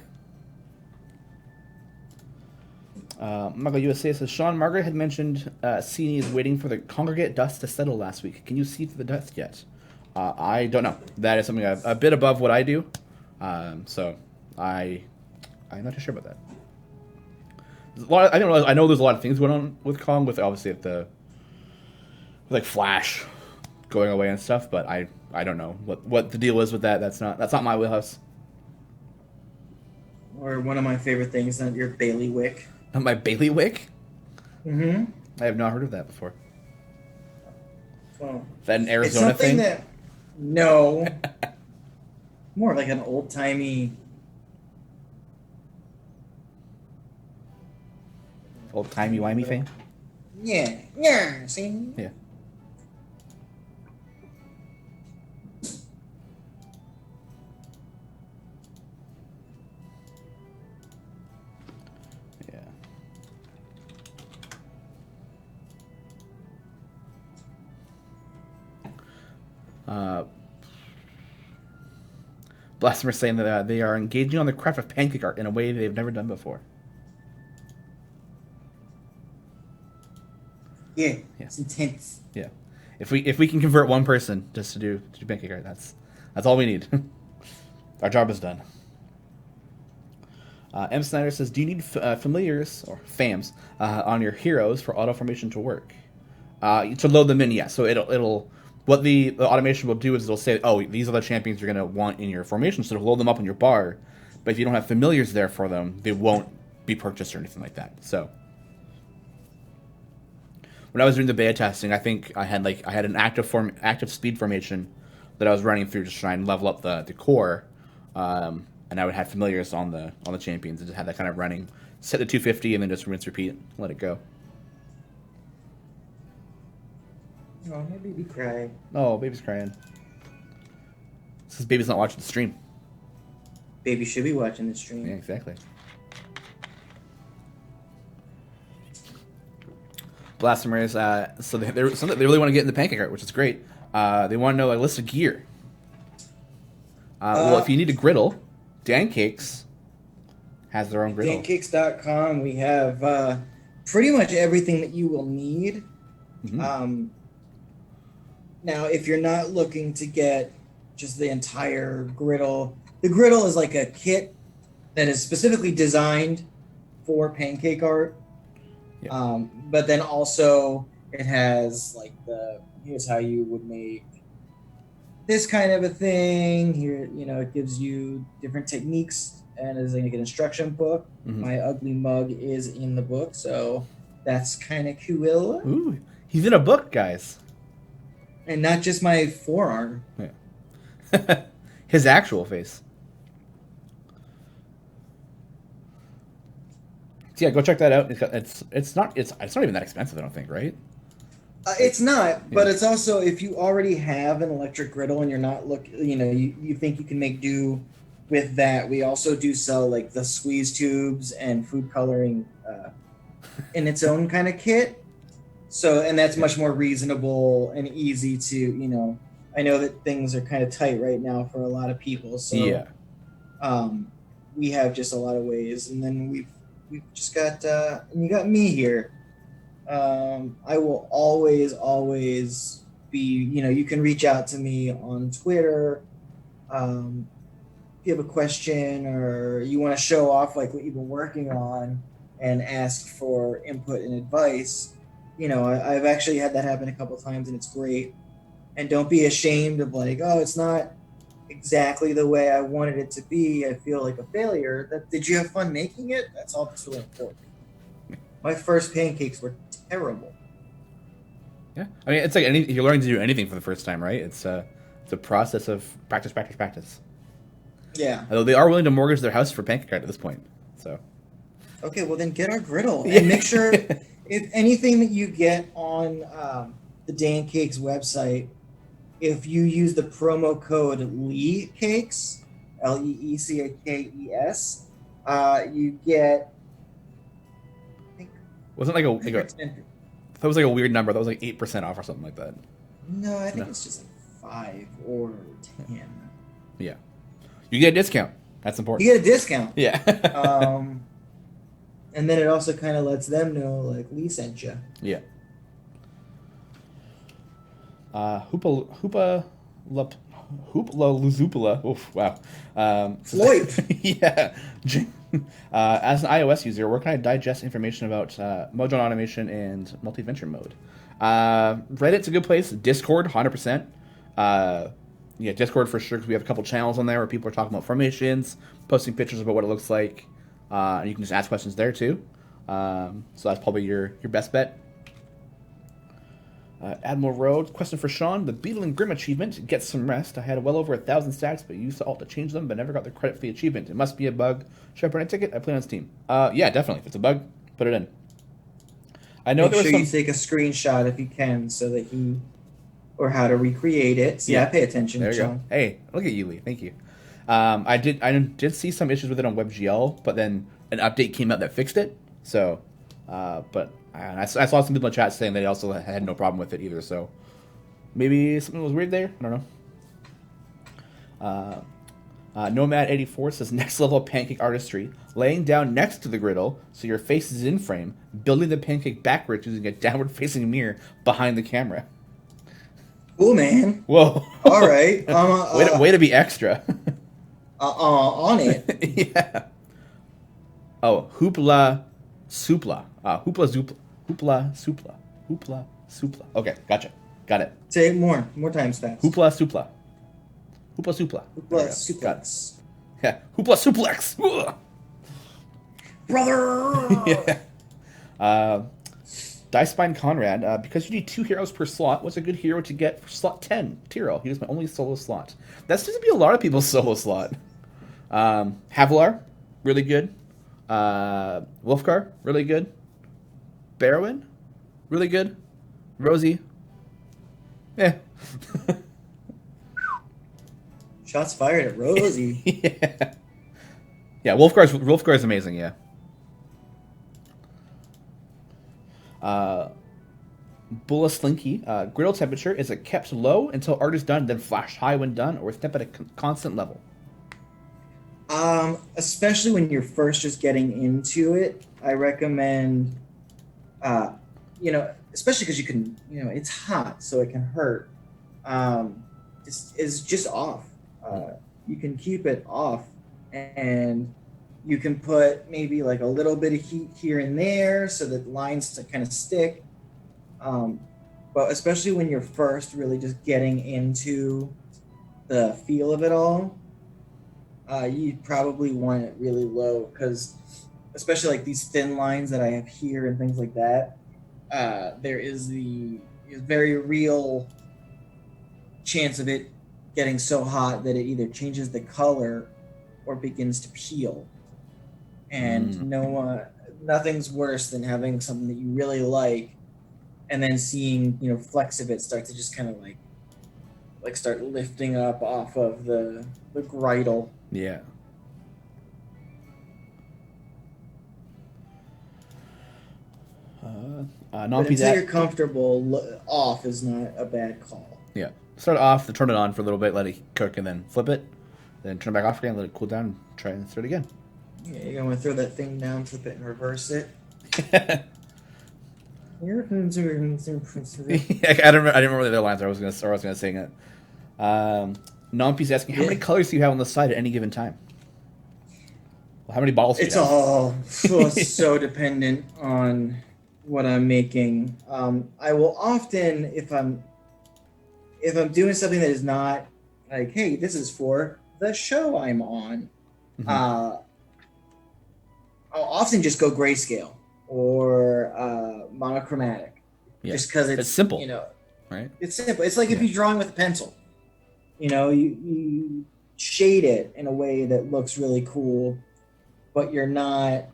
Mago USA says, Shawn, Margaret had mentioned Cini is waiting for the congregate dust to settle last week. Can you see through the dust yet? I don't know. That is something a bit above what I do. So I'm not too sure about that. I know there's a lot of things going on with Kong, with obviously like Flash going away and stuff, but I don't know what the deal is with that. That's not my wheelhouse. Or one of my favorite things, that your bailiwick. My bailiwick? Mm-hmm. I have not heard of that before. Well, is that an Arizona thing? No. More like an old-timey... Old-timey-wimey thing? Yeah, see? Yeah. Blasphemer saying that they are engaging on the craft of pancake art in a way they've never done before. Yeah, it's intense. Yeah, if we can convert one person just to do pancake art, that's all we need. Our job is done. M. Snyder says, do you need familiars or FAMs on your heroes for auto formation to work? To load them in, yeah. So it'll what the automation will do is it'll say, oh, these are the champions you're going to want in your formation, so it'll load them up on your bar. But if you don't have familiars there for them, they won't be purchased or anything like that. So when I was doing the beta testing, I think I had an active speed formation that I was running through to try and level up the core, and I would have familiars on the champions and just have that kind of running, set to 250 and then just rinse repeat, let it go. Oh, my baby crying. Oh, baby's crying. This is baby's not watching the stream. Baby should be watching the stream. Yeah, exactly. Blasphemers, so they really want to get into pancake art, which is great. They want to know a list of gear. Well, if you need a griddle, Dan Cakes has their own griddle. Pancakes.com, we have pretty much everything that you will need. Mm-hmm. Now, if you're not looking to get just the entire griddle, the griddle is like a kit that is specifically designed for pancake art. Yeah. But then also it has like here's how you would make this kind of a thing. Here, it gives you different techniques and is like an instruction book. Mm-hmm. My ugly mug is in the book, so that's kind of cool. Ooh, he's in a book, guys. And not just my forearm. Yeah. His actual face. So yeah, go check that out. It's not even that expensive, I don't think, right? It's not, but Yeah. it's also if you already have an electric griddle and you're not you think you can make do with that. We also do sell like the squeeze tubes and food coloring in its own kind of kit. So, and that's much more reasonable and easy to, I know that things are kind of tight right now for a lot of people. So, Yeah. um, we have just a lot of ways. And then we've just got, and you got me here. I will always be, you can reach out to me on Twitter. If you have a question or you want to show off like what you've been working on and ask for input and advice, I've actually had that happen a couple of times and it's great. And don't be ashamed of like, oh, it's not exactly the way I wanted it to be. I feel like a failure. Did you have fun making it? That's all that's really important. My first pancakes were terrible. Yeah. I mean, it's like you're learning to do anything for the first time, right? It's a process of practice, practice, practice. Yeah. Although they are willing to mortgage their house for pancake art at this point. So. Okay, well then get our griddle and make sure if anything that you get on the Dan Cakes website, if you use the promo code Lee Cakes, LEECAKES, you get. I think, Wasn't that was like a weird number. That was like 8% off or something like that. No, I think it's just like 5 or 10. Yeah. You get a discount. That's important. You get a discount. Yeah. And then it also kind of lets them know, like, Lee sent you. Yeah. Hoopla Luzupala. Oof, wow. Floip. Yeah. As an iOS user, where can I digest information about mode on automation and multi-venture mode? Reddit's a good place. Discord, 100%. Yeah, Discord for sure, because we have a couple channels on there where people are talking about formations, posting pictures about what it looks like. And you can just ask questions there too. So that's probably your best bet. Admiral Road, question for Shawn. The Beetle and Grim achievement, get some rest. I had well over 1,000 stacks, but used the alt to change them, but never got the credit for the achievement. It must be a bug. Should I burn a ticket? I play on Steam. Yeah, definitely. If it's a bug, put it in. I know Make sure you take a screenshot if you can, so that you, or how to recreate it. So yeah, pay attention. There you Shawn. go. Hey, look at you, Lee. Thank you. I did see some issues with it on WebGL, but then an update came out that fixed it. So, but I saw some people in the chat saying they also had no problem with it either. So maybe something was weird there. I don't know. Nomad84 says next level pancake artistry, laying down next to the griddle so your face is in frame, building the pancake backwards using a downward facing mirror behind the camera. Cool, man. Whoa. All right. Way to be extra. On it. Yeah. Oh, hoopla supla. Hoopla zupla. Hoopla supla. Hoopla supla. Okay, gotcha. Got it. Say it more times fast. Hoopla supla. Hoopla supla. Hoopla suplex. Yeah. Hoopla suplex. Brother. Yeah. Dicepine Conrad, because you need 2 heroes per slot, what's a good hero to get for slot 10? Tyrell. He was my only solo slot. That seems to be a lot of people's solo slot. Havilar, really good. Wolfgar, really good. Barrowin, really good. Rosie, eh. Shots fired at Rosie. Yeah. Yeah, Wolfgar's amazing, yeah. Bulla Slinky, griddle temperature, is it kept low until art is done, then flash high when done, or it's kept at a constant level? Especially when you're first just getting into it, I recommend, especially because you can, it's hot, so it can hurt. It's just off. You can keep it off, and you can put maybe like a little bit of heat here and there so that lines to kind of stick. But especially when you're first really just getting into the feel of it all, you probably want it really low, because especially like these thin lines that I have here and things like that, there is the very real chance of it getting so hot that it either changes the color or begins to peel. And nothing's worse than having something that you really like, and then seeing flecks of it start to just kind of like start lifting up off of the Griddle. Yeah. But Non-pizza. until you're comfortable, off is not a bad call. Yeah. Start it off, then turn it on for a little bit, let it cook, and then flip it. Then turn it back off again, let it cool down, and try and start again. Yeah, you're gonna throw that thing down, flip it, and reverse it. I didn't remember the other lines. I was gonna sing it. Non-PC asking, how many colors do you have on the side at any given time? Well, how many bottles do you It's have? all so dependent on what I'm making. I will often, if I'm doing something that is not like, hey, this is for the show I'm on, I'll often just go grayscale or monochromatic, just because it's simple, right? It's simple. It's like if you're drawing with a pencil, you shade it in a way that looks really cool, but you're not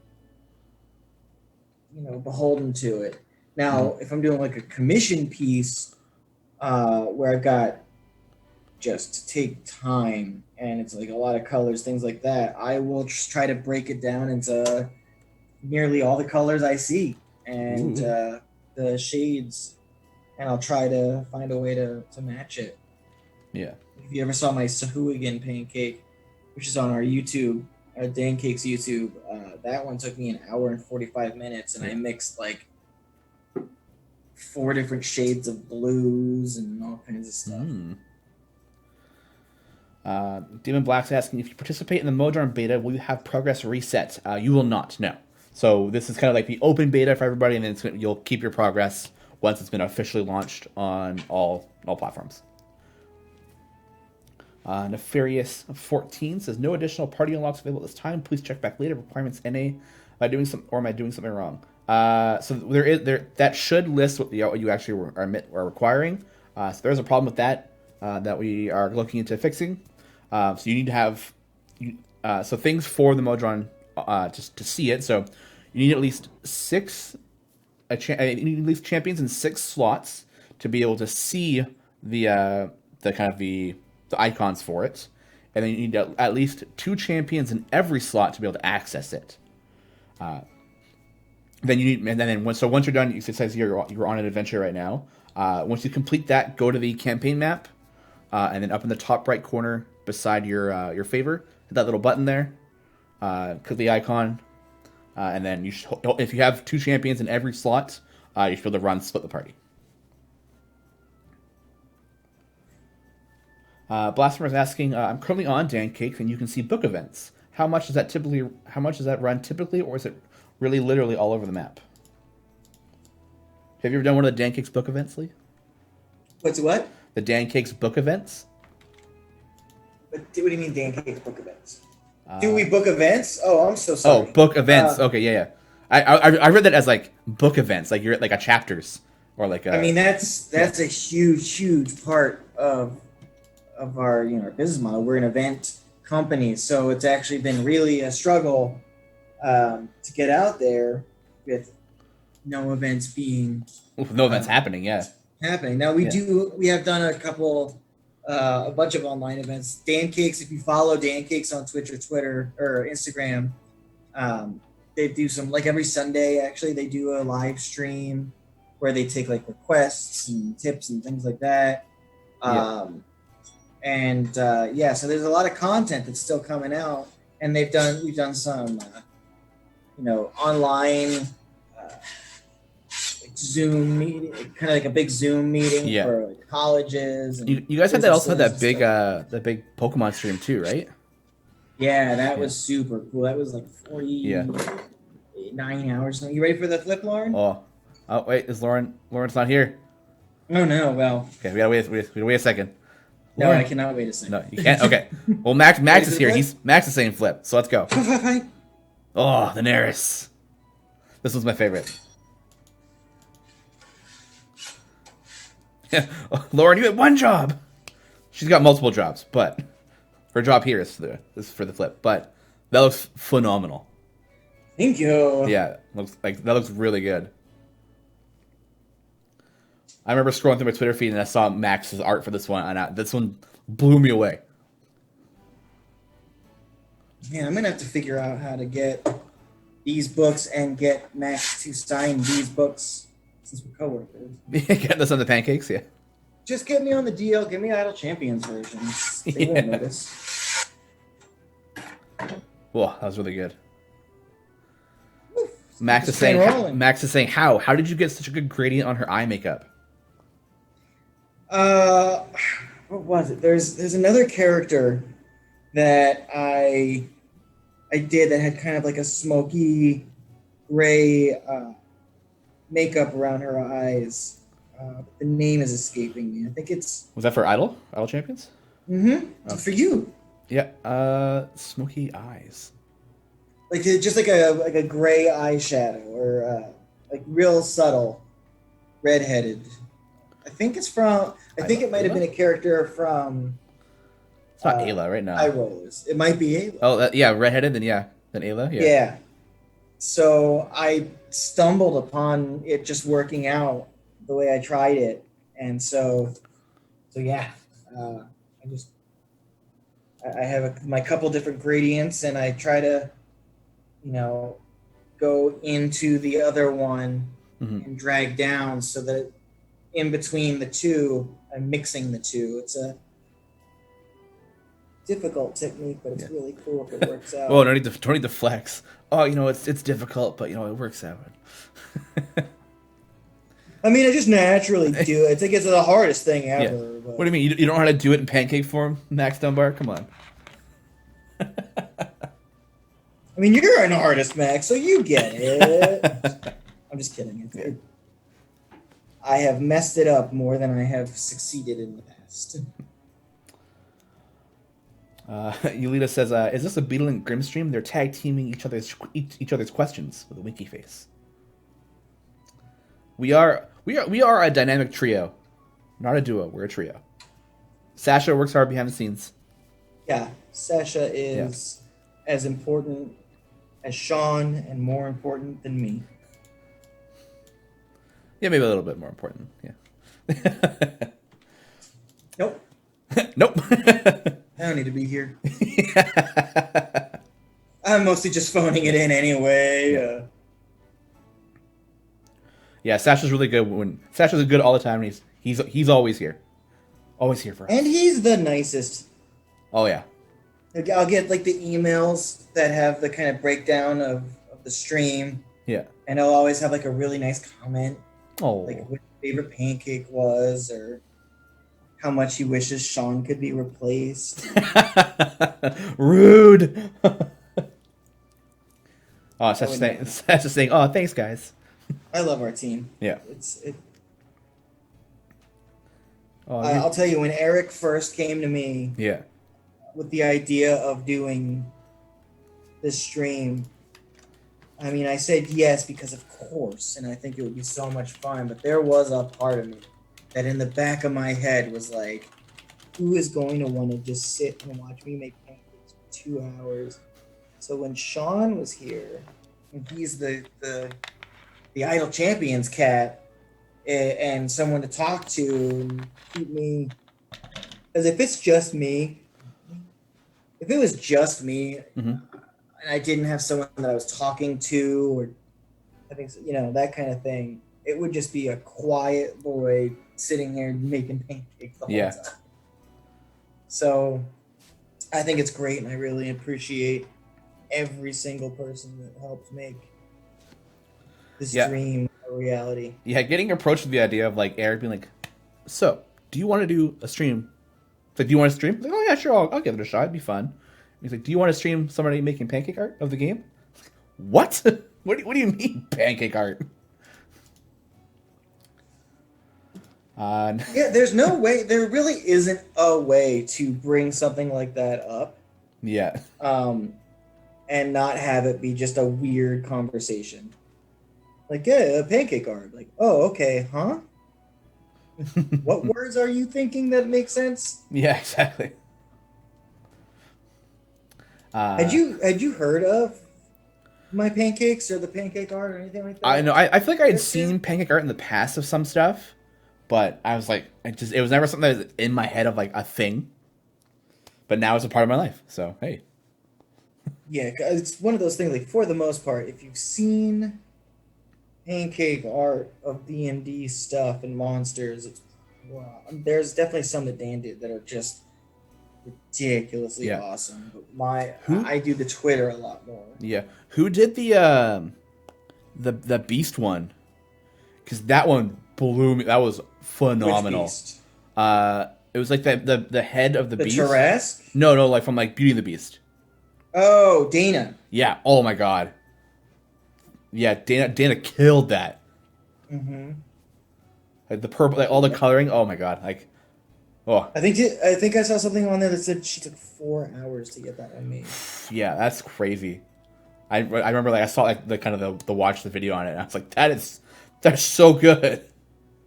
beholden to it. Now, if I'm doing like a commission piece where I've got just to take time and it's like a lot of colors, things like that, I will just try to break it down into nearly all the colors I see and the shades, and I'll try to find a way to match it. Yeah. If you ever saw my Sahuagin pancake, which is on our YouTube, Dan Cake's YouTube, that one took me an hour and 45 minutes, and I mixed like 4 different shades of blues and all kinds of stuff. Demon Black's asking, if you participate in the Modron beta, will you have progress reset? You will not, no. So this is kind of like the open beta for everybody, and then you'll keep your progress once it's been officially launched on all platforms. Nefarious 14 says, no additional party unlocks available at this time. Please check back later. Requirements NA. Am I doing something wrong? So that should list what you actually are requiring. So there's a problem with that that we are looking into fixing. So you need to have so things for the Modron just to see it. So you need at least you need at least champions in 6 slots to be able to see the kind of the icons for it, and then you need at least 2 champions in every slot to be able to access it. Then you need, and then once you're done, it says you're on an adventure right now. Once you complete that, go to the campaign map, and then up in the top right corner beside your favor, hit that little button there. Click the icon, and then if you have 2 champions in every slot, you should be able to split the party. Blasphemer is asking, I'm currently on Dan Cake, and you can see book events. How much does that run typically, or is it really literally all over the map? Have you ever done one of the Dan Cake's book events, Lee? What's what? The Dan Cake's book events? What do you mean Dan Cake's book events? Do we book events? Oh, I'm so sorry. Oh, book events. Okay, yeah. I read that as like book events, like you're at like a chapters or like. I mean, that's a huge part of our our business model. We're an event company, so it's actually been really a struggle to get out there with no events happening. Yeah, happening. Now we have done a bunch of online events. Dan Cakes, if you follow Dan Cakes on Twitch or Twitter or Instagram, they do some, like every Sunday actually, they do a live stream where they take like requests and tips and things like that. So there's a lot of content that's still coming out, and we've done some online Zoom meeting, kind of like a big Zoom meeting for like colleges. And you guys had that big Pokemon stream too, right? Yeah, that was super cool. That was like 49 hours. You ready for the flip, Lauren? Oh wait, is Lauren's not here? Oh no, well. Okay, we gotta wait a second. No, I cannot wait a second. No, you can't. Okay. Well, Max is here. Max is saying flip. So let's go. Oh, the Daenerys. This was my favorite. Lauren, you had one job. She's got multiple jobs, but her job here is for the flip. But that looks phenomenal. Thank you. Yeah, that looks really good. I remember scrolling through my Twitter feed and I saw Max's art for this one, and this one blew me away. Yeah, I'm gonna have to figure out how to get these books and get Max to sign these books since we're coworkers. Get this on the pancakes, yeah. Just get me on the DL. Give me Idle Champions versions. They won't notice. Whoa, that was really good. Woo. Max is saying, how did you get such a good gradient on her eye makeup? What was it? There's another character that I did that had kind of like a smoky gray makeup around her eyes. The name is escaping me. I think it's... Was that for Idle Champions? Mm-hmm. Oh. For you. Yeah. Smoky eyes. Like just like a gray eyeshadow or like real subtle, redheaded. I think it's from... I think it might have been a character from... It's not Ayla right now. Eye Rollers. It might be Ayla. Oh, yeah, redheaded, then Ayla, yeah. Yeah. So I stumbled upon it just working out the way I tried it. And so yeah. I have my couple different gradients, and I try to, go into the other one and drag down so that in between the two, I'm mixing the two. It's a difficult technique, but it's really cool if it works out. Oh, don't need to flex. Oh, it's difficult, but it works out. I mean, I just naturally do it. I think it's the hardest thing ever. Yeah. But... What do you mean? You don't know how to do it in pancake form, Max Dunbar? Come on. I mean, you're an artist, Max, so you get it. I'm just kidding. I have messed it up more than I have succeeded in the past. Yulita says, "Is this a Beetle and Grim stream? They're tag teaming each other's questions with a winky face." We are a dynamic trio, not a duo. We're a trio. Sasha works hard behind the scenes. Yeah, Sasha is as important as Shawn and more important than me. Yeah, maybe a little bit more important. Yeah. Nope. Nope. I don't need to be here. I'm mostly just phoning it in anyway. Yeah, Sasha's really good. Sasha's good all the time. And he's always here, always here for us. And he's the nicest. Oh yeah. I'll get like the emails that have the kind of breakdown of the stream. Yeah. And I'll always have like a really nice comment. Oh. Like what his favorite pancake was, or how much he wishes Shawn could be replaced. Rude. Oh, Sasha's saying, "Oh, thanks, guys." I love our team. Yeah. I'll tell you, when Eric first came to me with the idea of doing this stream, I mean, I said yes because of course, and I think it would be so much fun, but there was a part of me that in the back of my head was like, who is going to want to just sit and watch me make pancakes for 2 hours? So when Shawn was here, and he's the Idle Champions cat, and someone to talk to and keep me, because if it was just me, and I didn't have someone that I was talking to or having, that kind of thing, it would just be a quiet boy sitting here making pancakes the whole time. So I think it's great, and I really appreciate every single person that helps make this dream a reality. Yeah, getting approached with the idea of like Eric being like, "So, do you want to do a stream?" It's like, "Do you want to stream?" Like, "Oh yeah, sure, I'll give it a shot. It'd be fun." He's like, "Do you want to stream somebody making pancake art of the game?" What? What do you mean pancake art? There's no way. There really isn't a way to bring something like that up. Yeah. And not have it be just a weird conversation. Like, yeah, pancake art. Like, oh, okay, huh? What words are you thinking that make sense? Yeah, exactly. Had you heard of my pancakes or the pancake art or anything like that? I know. I feel like I had Yes, seen yeah. pancake art in the past of some stuff, but I was like, it was never something that was in my head of like a thing. But now it's a part of my life. So hey, Yeah, 'cause it's one of those things. Like for the most part, if you've seen pancake art of D&D stuff and monsters, it's wow. There's definitely some that Dan did that are just ridiculously yeah. awesome. But my Who? I do the Twitter a lot more. Yeah. Who did the Beast one? Because that one blew me. That was Which phenomenal. beast? It was like the head of the The beast. Tarrasque? No, like from like Beauty and the Beast. Oh, Dana. Yeah. Oh my god. Yeah, Dana killed that. Mm-hmm. Like the purple, like all the coloring. Oh my god. Like, oh I think I saw something on there that said she took 4 hours to get that one made. yeah, that's crazy. I remember like I saw like the kind of the watch the video on it. And I was like, that's so good.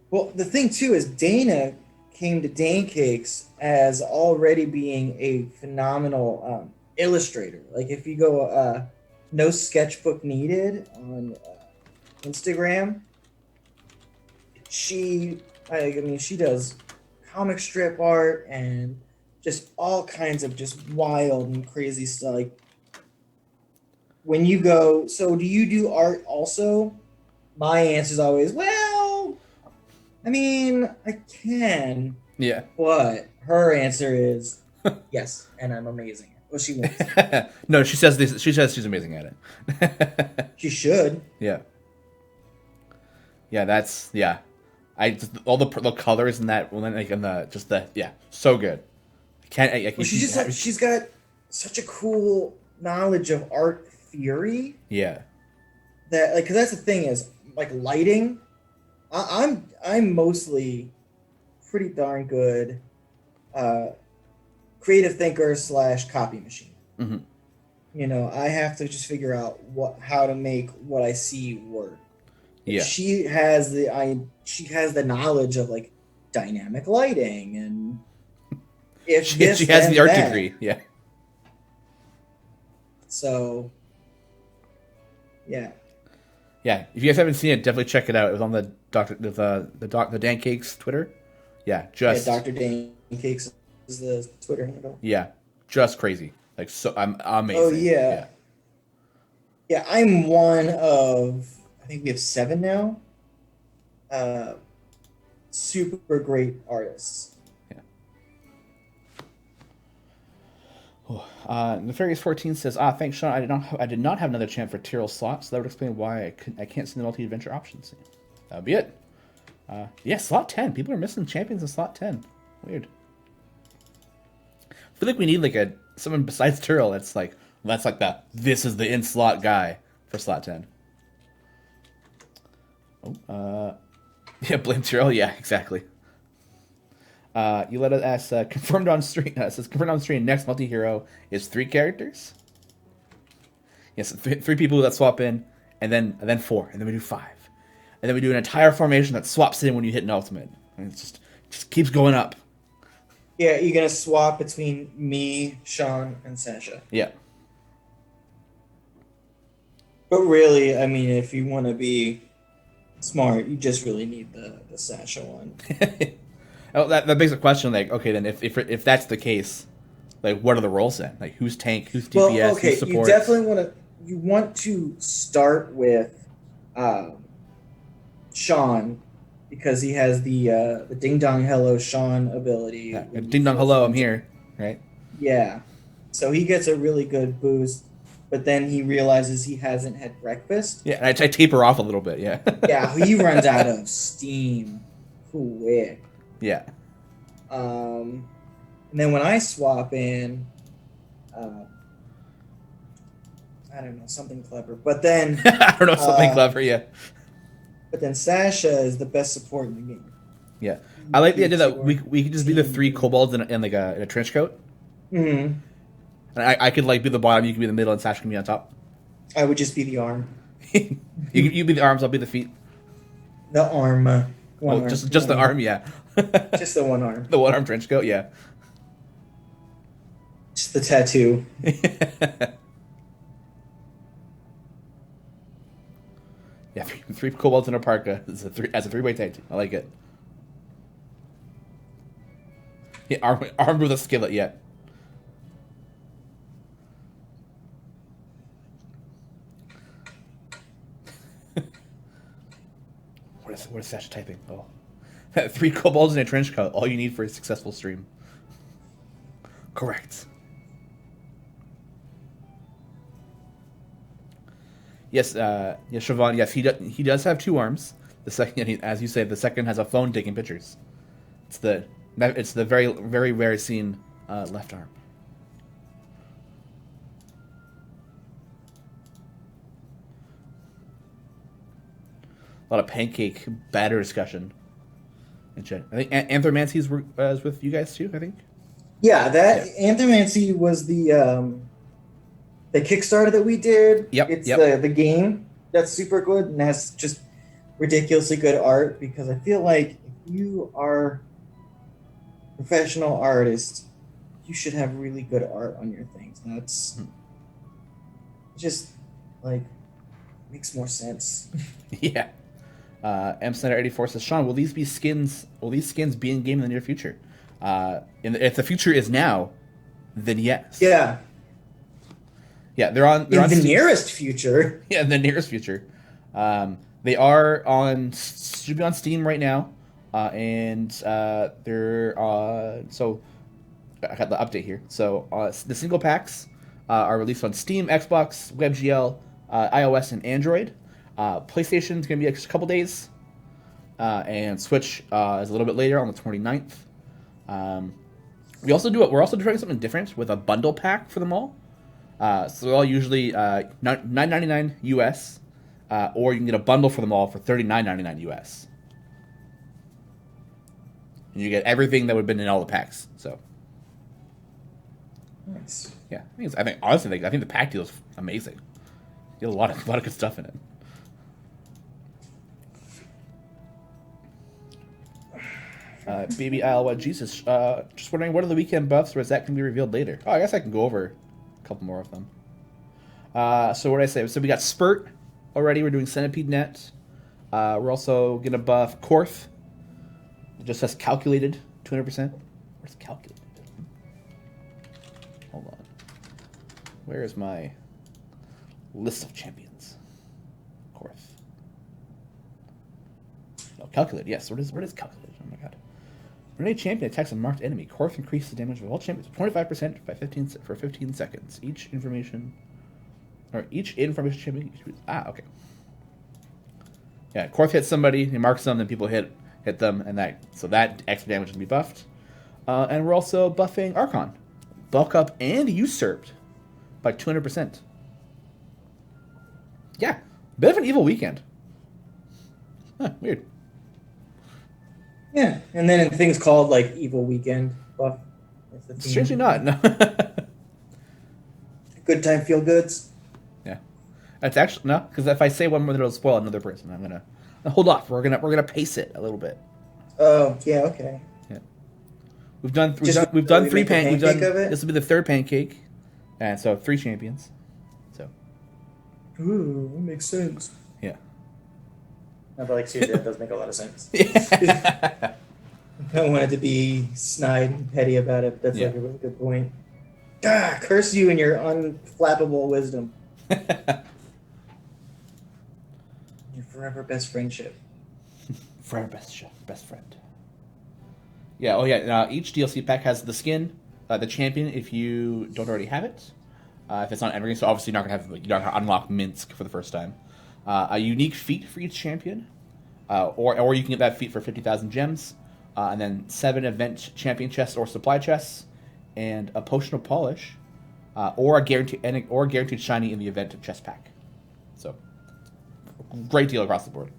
Well, the thing too is Dana came to Dane Cakes as already being a phenomenal illustrator. Like if you go no sketchbook needed on Instagram, she does comic strip art and just all kinds of just wild and crazy stuff. Like when you go, so do you do art also? My answer is always, well, I mean, I can, Yeah. but her answer is yes, and I'm amazing. Well, she wins. No, she says this. She says she's amazing at it. She should. Yeah. Yeah, that's yeah. I just, all the colors in that, like in the just the yeah, so good. I can't. Well, she's got such a cool knowledge of art theory yeah. that like because that's the thing is like lighting. I'm mostly pretty darn good creative thinker / copy machine. Mm-hmm. You know, I have to just figure out how to make what I see work. Yeah. She has the knowledge of like dynamic lighting and if She this, has then the art that. degree. Yeah. So yeah. Yeah. If you guys haven't seen it, definitely check it out. It was on the the Dan Cakes Twitter. Yeah. Just Dr. Dane Cakes is the Twitter handle. yeah. Just crazy. Like so, I'm amazing. Oh yeah. Yeah, I'm one of I think we have 7 now. Super great artists. Nefarious 14 says, thanks, Shawn. I did not have another champ for Tyrell slot, so that would explain why I can't see the multi-adventure options. That would be it. Yeah, slot 10. People are missing champions in slot 10. Weird. I feel like we need like someone besides Tyrell that's like this is the in slot guy for slot 10. Yeah, blame Tyrell. Yeah, exactly. You let us ask confirmed on stream. Says confirmed on stream. Next multi-hero is 3 characters. Yes, 3 people that swap in, and then 4, and then we do 5, and then we do an entire formation that swaps in when you hit an ultimate, and it just keeps going up. Yeah, you're gonna swap between me, Shawn, and Sasha. Yeah. But really, I mean, if you want to be smart, you just really need the Sasha one. Oh, that begs a question. Like, okay, then if that's the case, like, what are the roles then? Like, who's tank, who's DPS, Well, okay, who's support? you definitely want to start with Shawn because he has the Ding Dong Hello Shawn ability. Yeah, ding dong, hello, I'm here, right? Yeah, so he gets a really good boost, but then he realizes he hasn't had breakfast. Yeah, and I taper off a little bit. Yeah. Yeah, he runs out of steam quick. Yeah. And then when I swap in, I don't know, something clever. But then I don't know, something clever. Yeah. But then Sasha is the best support in the game. Yeah, I like the idea that we could just be the 3 kobolds in like in a trench coat. Mm-hmm. And I could like be the bottom, you could be the middle, and Sasha can be on top. I would just be the arm. you be the arms, I'll be the feet. The arm. One arm. Just the arm, yeah. Just the one arm. The 1 arm trench coat, yeah. Just the tattoo. 3 kobolds in a parka as a 3-way tag team. I like it. Yeah, armed with a skillet yet. What is Sash typing? Oh. 3 kobolds in a trench coat. All you need for a successful stream. Correct. Yes, Siobhan. Yes, he does have 2 arms. The second, as you say, the second has a phone taking pictures. It's the very very rare seen left arm. A lot of pancake batter discussion in chat. I think Anthromancy's is with you guys too. I think. Yeah, Anthromancy was the Kickstarter that we did. Yep. It's the game that's super good and has just ridiculously good art, because I feel like if you are a professional artist, you should have really good art on your things. That's just like makes more sense. Yeah. M Snyder 84 says, Shawn, will these skins be in game in the near future? If the future is now, then yes. Yeah. Yeah, they're on the nearest future. Yeah, in the nearest future. They are should be on Steam right now, and they're so I got the update here. So the single packs are released on Steam, Xbox, WebGL, iOS, and Android. PlayStation's gonna be a couple days, and Switch is a little bit later on the 29th. We're also doing something different with a bundle pack for them all. So they're all usually $9.99 US, or you can get a bundle for them all for $39.99 US. And you get everything that would have been in all the packs. So, Nice. Yeah, I think honestly, I think the pack deal is amazing. You get a lot of good stuff in it. Baby Isle, what Jesus? Just wondering, what are the weekend buffs, or is that can be revealed later? Oh, I guess I can go over a couple more of them. So what did I say? So we got Spurt already. We're doing Centipede Net. We're also gonna buff Korth. It just says calculated 200%. Where's calculated? Hold on. Where is my list of champions? Korth. Oh, calculated. Yes. What is calculated? Oh my god. When a champion attacks a marked enemy, Korth increases the damage of all champions 25% for 15 seconds. Each information champion. Okay. Yeah, Korth hits somebody, he marks them, then people hit them, and that extra damage will be buffed. And we're also buffing Archon, Bulk Up, and Usurped by 200%. Yeah, bit of an evil weekend. Huh, weird. Yeah, and then in things called like Evil Weekend buff. Strangely not. No. Good time, feel goods. Yeah, that's actually no, because if I say one more, it'll spoil another person. I'm gonna hold off. We're gonna pace it a little bit. Oh yeah, okay. Yeah, we've done 3 pancakes. This will be the 3rd pancake, and so 3 champions. So. Ooh, that makes sense. Yeah. No, but like seriously, that does make a lot of sense. Yeah. I don't want it to be snide and petty about it, but that's like a really good point. Ah, curse you and your unflappable wisdom. Your forever best friendship. Forever best friend. Yeah, oh yeah, each DLC pack has the skin, the champion, if you don't already have it. If it's not evergreen, so obviously you're not going to unlock Minsk for the first time. A unique feat for each champion, or you can get that feat for 50,000 gems, and then 7 event champion chests or supply chests, and a potion of polish, or a guaranteed shiny in the event chest pack. So, great deal across the board,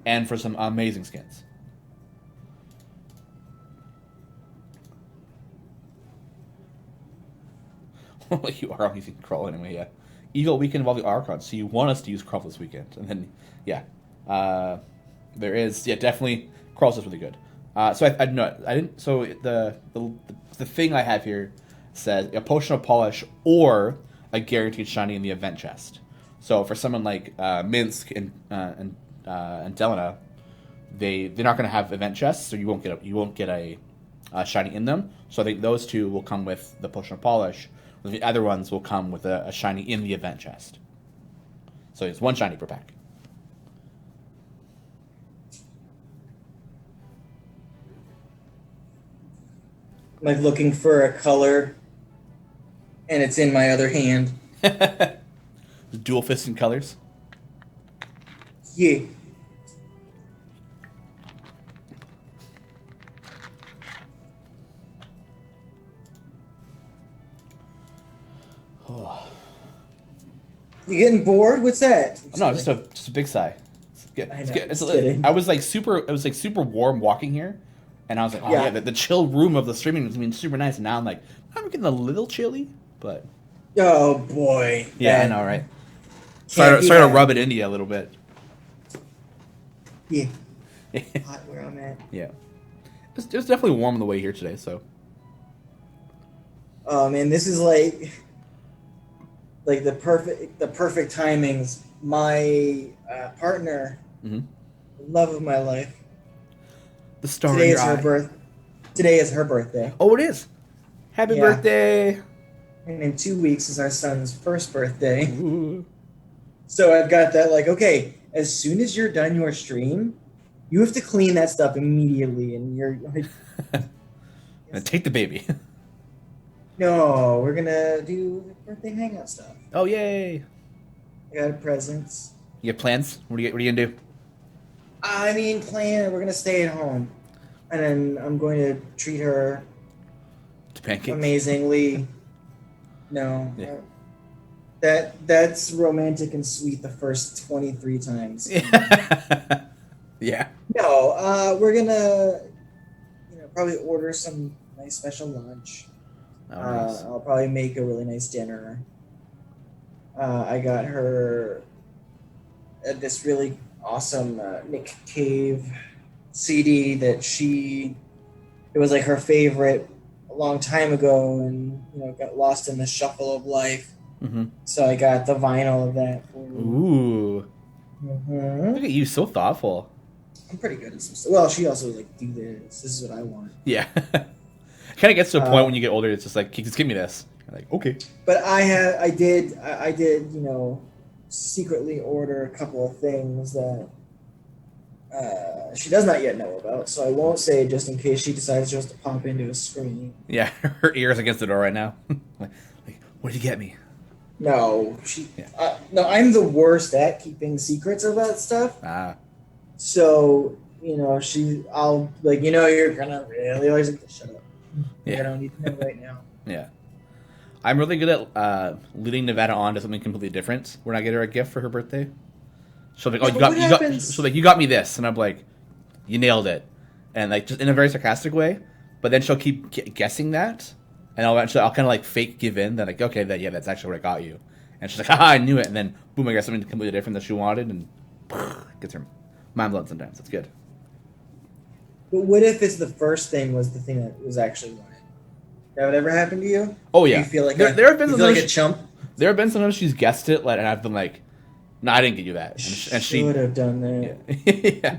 and for some amazing skins. You are using Crawl anyway, yeah. Evil Weekend involving Archon, so you want us to use Crawl this weekend. And then, yeah. There is, definitely, Crawl's just really good. So I didn't, so the thing I have here says a potion of polish or a guaranteed shiny in the event chest. So for someone like Minsk and Delana, they're not going to have event chests, so you won't get a shiny in them. So I think those two will come with the potion of polish. The other ones will come with a shiny in the event chest. So it's one shiny per pack. I'm like looking for a color, and it's in my other hand. Dual fisting colors. Yeah. You getting bored? What's that? No, just a big sigh. It's good. I It's know, good. just kidding. I was like super warm walking here, and I was like, oh yeah, the chill room of the streaming was being super nice. And now I'm like, I'm getting a little chilly, but oh boy. yeah, I know, right? Sorry to rub it into you a little bit. Yeah. Hot where I'm at. Yeah, it's definitely warm on the way here today. So. Oh man, this is like the perfect timings. My partner, the love of my life. The star Today in is your her eye. birth. Today is her birthday. Oh, it is. Happy birthday! And in 2 weeks is our son's first birthday. Ooh. So I've got that like, okay, as soon as you're done your stream, you have to clean that stuff immediately, and you're like, And take the baby. no, we're gonna do birthday hangout stuff. Oh yay! I got presents. You have plans? What are you gonna do? I mean, we're gonna stay at home, and then I'm going to treat her To pancakes. amazingly. No, Yeah. that's romantic and sweet the first 23 times. Yeah. No, we're gonna, probably order some nice special lunch. Oh, nice. I'll probably make a really nice dinner. I got her this really awesome Nick Cave CD that it was like her favorite a long time ago, and got lost in the shuffle of life. Mm-hmm. So I got the vinyl of that for her. Ooh. Mm-hmm. Look at you, so thoughtful. I'm pretty good at some stuff. Well, she also like, do this. This is what I want. Yeah. Kind of gets to a point when you get older, it's just like, just give me this. You're like, okay. But I did, secretly order a couple of things that she does not yet know about. So I won't say, just in case she decides just to pop into a screen. Yeah, her ear's against the door right now. like, what did you get me? No, no, I'm the worst at keeping secrets about stuff. Ah. So I'll like, you're gonna really always like, shut up. Yeah. I don't need to know right now. Yeah. I'm really good at leading Nevada on to something completely different when I get her a gift for her birthday. She'll be like, you got me this, and I'm like, you nailed it, and like just in a very sarcastic way. But then she'll keep guessing that, and I'll kind of like fake give in that, like, okay, that's actually what I got you, and she's like, haha, I knew it, and then boom, I got something completely different that she wanted, and gets her mind blown sometimes. That's good. But what if it's the first thing was the thing that was actually wanted? That would ever happen to you? Oh yeah. Do you feel like there have been like a chump? There have been sometimes she's guessed it, and I've been like, no, I didn't get you that, and she should have done that. Yeah.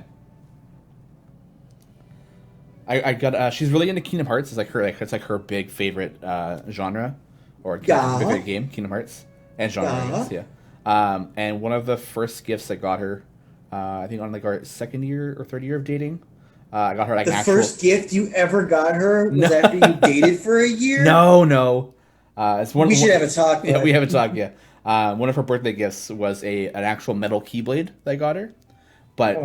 I got. She's really into Kingdom Hearts. It's like her big favorite genre, or big favorite game, Kingdom Hearts, and genre. Yeah. And one of the first gifts I got her, I think on like our second year or third year of dating, I got her like the first gift you ever got her was after you dated for a year. No. It's one. We should have a talk. Yeah, we have a talk. Yeah. One of her birthday gifts was an actual metal keyblade that I got her, but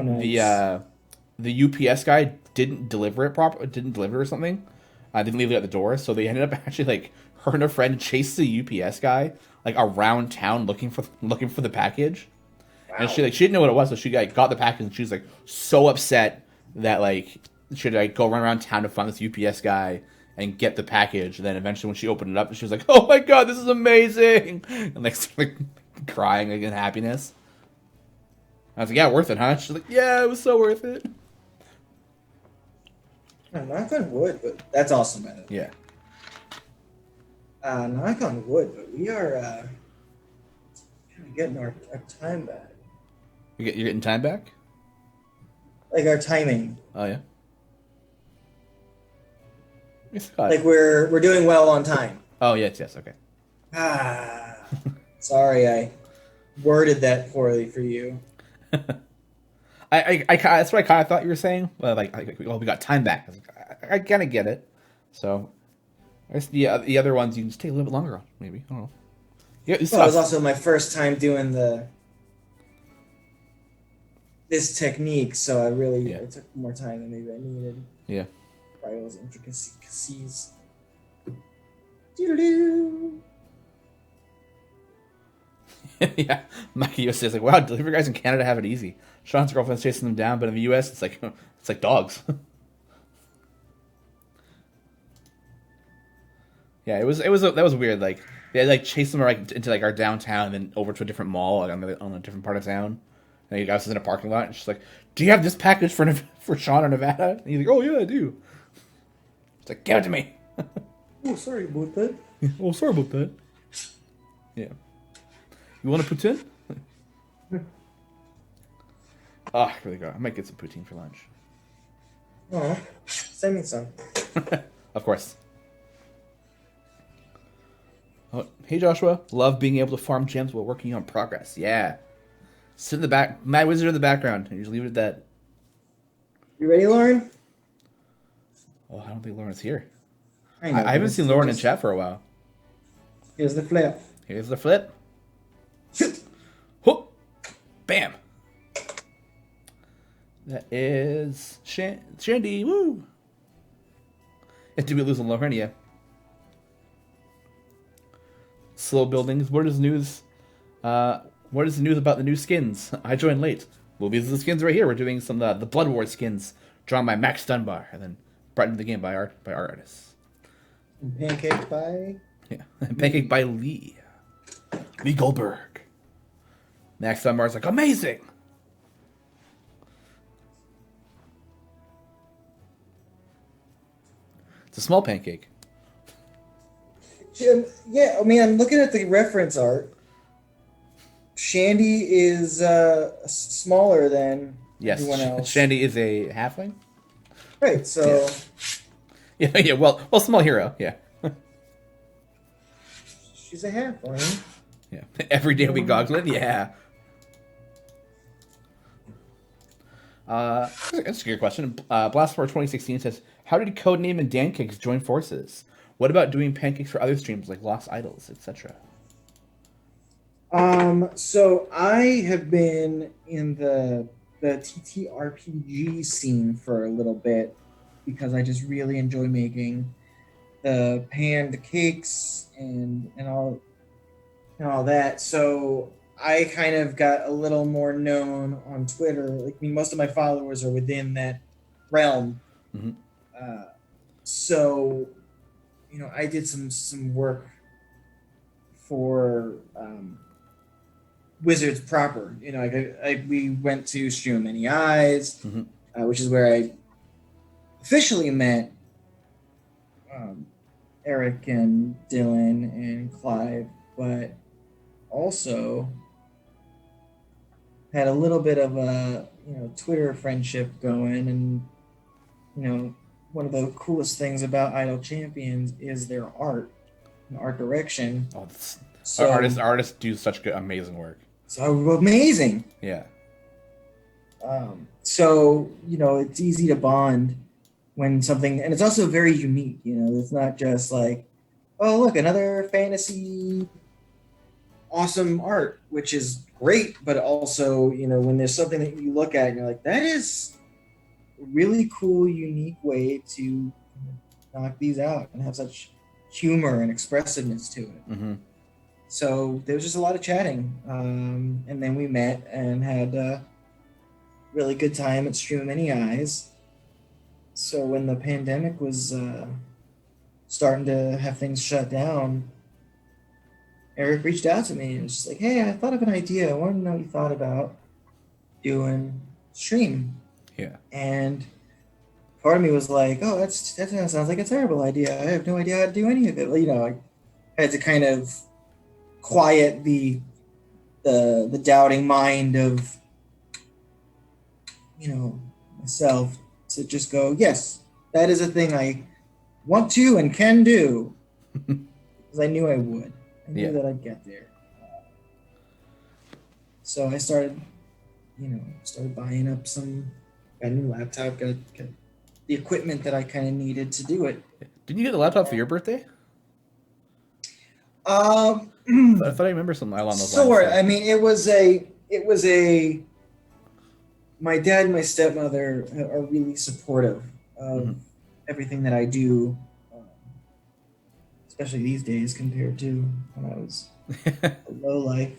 the UPS guy didn't deliver it properly. Didn't deliver or something. Didn't leave it at the door, so they ended up actually like her and her friend chased the UPS guy like around town looking for the package. Wow. And she didn't know what it was, so she got the package, and she was like so upset that like she had go run around town to find this UPS guy and get the package. And then eventually when she opened it up, she was like, oh my god, this is amazing, and like crying like in happiness. I was like, yeah, worth it, huh? She's like, yeah, it was so worth it. Knock on wood, but that's awesome, man. Yeah. Knock on wood, but we are getting our time back. You're getting time back? Like our timing. Oh yeah. Like we're doing well on time. Oh yes, okay. Sorry, I worded that poorly for you. I that's what I kind of thought you were saying. But we got time back. I kind of get it. So I guess the other ones you can just take a little bit longer on, maybe. I don't know. Yeah, It was also my first time doing this technique, so it took more time than maybe I needed. Yeah. Probably those intricacies. Doo-doo-doo. Yeah, Mikey says like, "Wow, delivery guys in Canada have it easy. Shawn's girlfriend's chasing them down, but in the U.S., it's like dogs." Yeah, that was weird. Like they chased them into our downtown, and then over to a different mall on a different part of town. And you guys was in a parking lot, and she's like, "Do you have this package for Shawn in Nevada?" And he's like, "Oh yeah, I do." It's like, "Give it to me." Oh, sorry about that. Oh, sorry about that. Yeah. You want a poutine? I really go. I might get some poutine for lunch. Oh, send me some. Of course. Oh, hey Joshua, love being able to farm gems while working on progress. Yeah. Sit in the back, Mad Wizard in the background, and just leave it at that. You ready, Lauren? Oh, I don't think Lauren's here. I know. I haven't seen Lauren in chat for a while. Here's the flip. Here's the flip. Whoop. Bam. That is Shandy. Woo. Did we lose on Lauren? Yeah. Slow buildings. What is news? What is the news about the new skins? I joined late. Well, these are the skins right here. We're doing some the Blood Wars skins drawn by Max Dunbar and then brought into the game by our artists. And pancake by pancake by Lee Goldberg. Max Dunbar's like amazing. It's a small pancake. Yeah, I mean, I'm looking at the reference art. Shandy is smaller than everyone else. Shandy is a halfling. Right, so... Yeah, well, small hero, yeah. She's a halfling. Yeah, every day we goggling, yeah. That's a good question. Blastmore 2016 says, how did Codename and Pancakes join forces? What about doing pancakes for other streams like Lost Idols, etc.? So I have been in the TTRPG scene for a little bit because I just really enjoy making the panned cakes and all that. So I kind of got a little more known on Twitter. Like, I mean, most of my followers are within that realm. Mm-hmm. So, I did some work for Wizards proper. We went to Stream Many Eyes, mm-hmm. Which is where I officially met Eric and Dylan and Clive, but also had a little bit of a Twitter friendship going. And one of the coolest things about Idol Champions is their art and art direction. Oh, so artists do such good, amazing work. So amazing. Yeah. So it's easy to bond when something, and it's also very unique. It's not just like, oh look, another fantasy awesome art, which is great, but also when there's something that you look at and you're like, that is a really cool, unique way to knock these out and have such humor and expressiveness to it. Mm-hmm. So there was just a lot of chatting, and then we met and had a really good time at Stream Many Eyes. So when the pandemic was starting to have things shut down, Eric reached out to me and was just like, hey, I thought of an idea. I wanted to know what you thought about doing stream. Yeah. And part of me was like, oh, that sounds like a terrible idea. I have no idea how to do any of it. I had to kind of quiet the the doubting mind of, myself to just go, yes, that is a thing I want to and can do, because I knew I would. I knew Yeah. that I'd get there. So I started buying up got a new laptop, got the equipment that I kind of needed to do it. Didn't you get a laptop for your birthday? Um, I thought I remember something along those sort. lines. I mean, it was my dad and my stepmother are really supportive of everything that I do, especially these days compared to when I was a low life.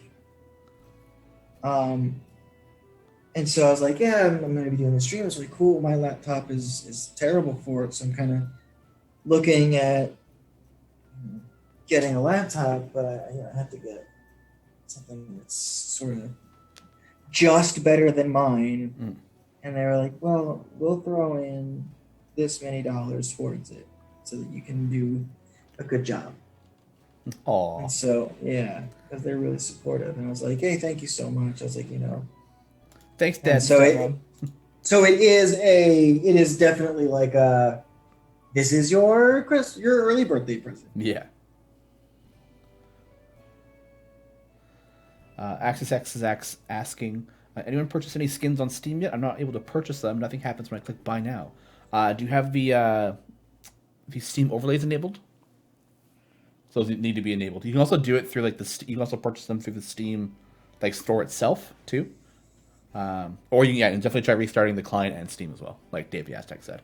And so I was like, yeah, I'm going to be doing the stream. It's really cool. My laptop is terrible for it, so I'm kind of looking at getting a laptop, but I have to get something that's sort of just better than mine. And they were like, well, we'll throw in this many dollars towards it so that you can do a good job. Aww. And so, yeah, because they're really supportive. And I was like, hey, thank you so much. I was like, Thanks, Dad. So it is definitely like this is your early birthday present. Yeah. Axis X is asking, anyone purchase any skins on Steam yet? I'm not able to purchase them. Nothing happens when I click buy now. Do you have the Steam overlays enabled? So those need to be enabled. You can also do it through you can also purchase them through the Steam store itself too. Or you can definitely try restarting the client and Steam as well, like Dave Aztec said.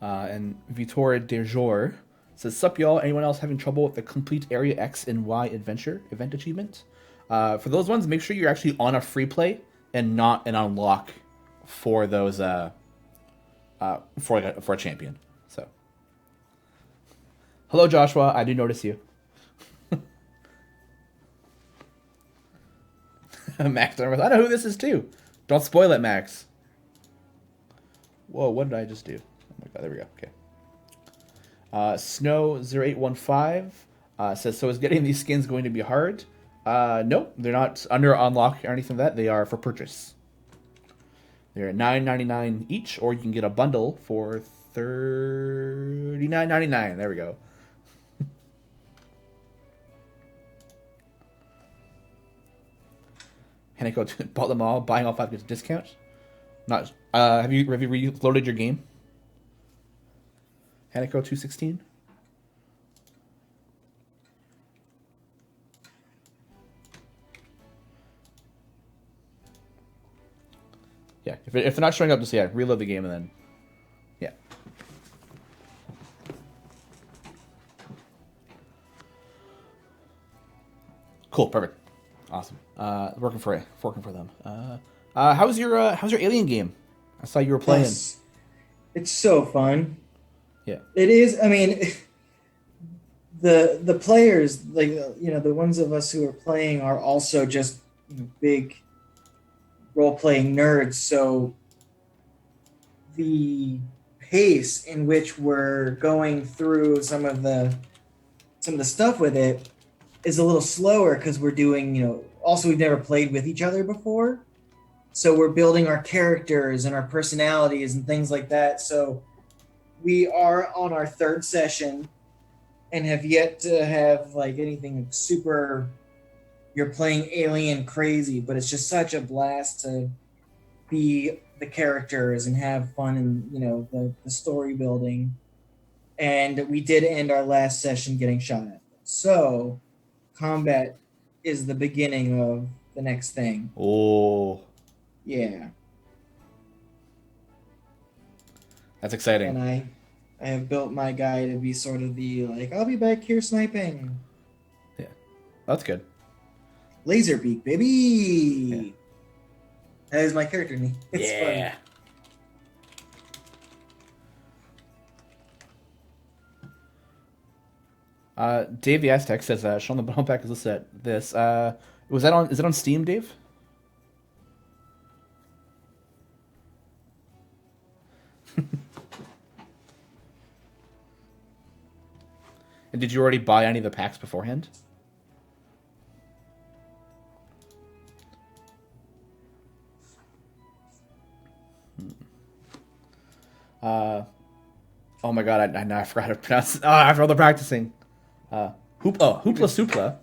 And Vitor de Jour says, sup y'all, anyone else having trouble with the complete Area X and Y adventure event achievement? For those ones, make sure you're actually on a free play and not an unlock for those for a champion. So, hello Joshua, I do notice you. Max, I know who this is too. Don't spoil it, Max. Whoa, what did I just do? Oh my god, there we go. Okay. Snow0815 says, so is getting these skins going to be hard? No, they're not under unlock or anything like that. They are for purchase. They're $9.99 each, or you can get a bundle for $39.99. There we go. Hanako bought them all, buying all 5 gets a discount. Not. Have you reloaded your game? Hanako 216. Yeah, if they're not showing up, just reload the game and then yeah. Cool, perfect, awesome. Working for them. How's your Alien game? I saw you were playing. Yes. It's so fun. Yeah, it is. I mean, the players, the ones of us who are playing are also just big role-playing nerds, so the pace in which we're going through some of the stuff with it is a little slower because we're doing, also we've never played with each other before, so we're building our characters and our personalities and things like that. So we are on our 3rd session and have yet to have anything super, you're playing alien crazy, but it's just such a blast to be the characters and have fun and the story building. And we did end our last session getting shot at. So combat is the beginning of the next thing. Oh, yeah, that's exciting. And I have built my guy to be sort of the I'll be back here sniping. Yeah, that's good. Laser beak, baby. Yeah. That is my character name. It's yeah. Fun. Dave the Aztec says Shawn the Bone Pack is listed at this. Is it on Steam, Dave? And did you already buy any of the packs beforehand? Oh my god, I forgot how to pronounce it. After all the practicing. Hoopla Supla.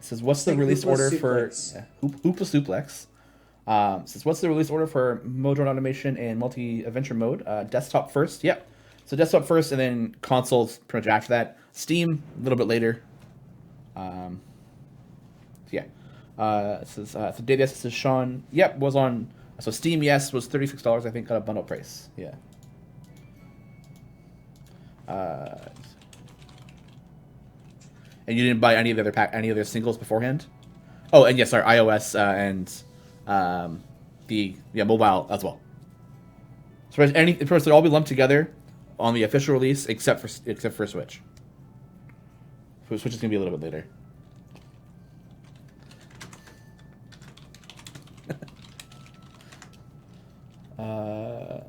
Says, what's the release order for Hoopla Suplex? Says, what's the release order for Modron Automation and Multi-Adventure Mode? Desktop first, yep. So desktop first, and then consoles pretty much after that. Steam, a little bit later. Yeah. It says, so Dave, yes, it says Shawn, yep, was on, so Steam, yes, was $36, I think, got a bundle price, yeah. And you didn't buy any of the other singles beforehand? Oh, and yes, sorry, iOS and the mobile as well. So they'll all be lumped together on the official release, except for Switch. Switch is gonna be a little bit later.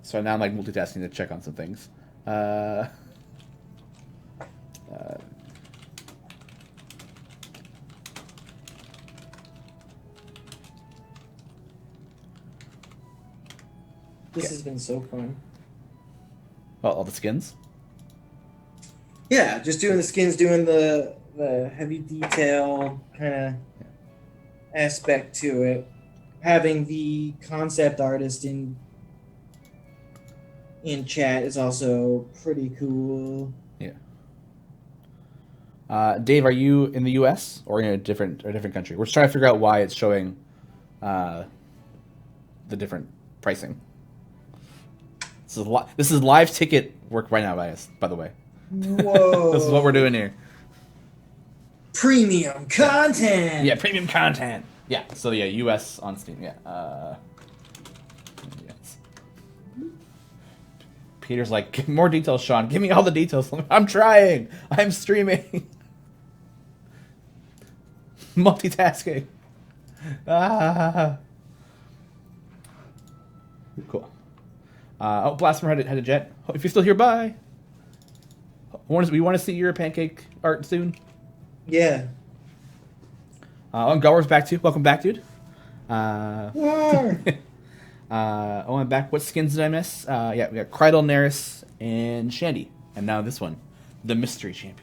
So now I'm like multitasking to check on some things. This has been so fun. Well, all the skins? Yeah, just doing the skins, doing the heavy detail kind of aspect to it. Having the concept artist in chat is also pretty cool. Yeah. Dave, are you in the U.S. or in a different country? We're just trying to figure out why it's showing the different pricing. This is live ticket work right now, by the way. Whoa! This is what we're doing here. Premium content. Yeah, premium content. Yeah. So yeah, U.S. on Steam. Yeah. Yes. Peter's like, give more details, Shawn. Give me all the details. I'm trying. I'm streaming. Multitasking. Cool. Blasphemous had a jet. If you're still here, bye. We want to see your pancake art soon. Yeah. Garwar's back too. Welcome back, dude. Yeah. I'm back. What skins did I miss? Yeah, we got Griddle, Neris, and Shandy. And now this one, the Mystery Champion.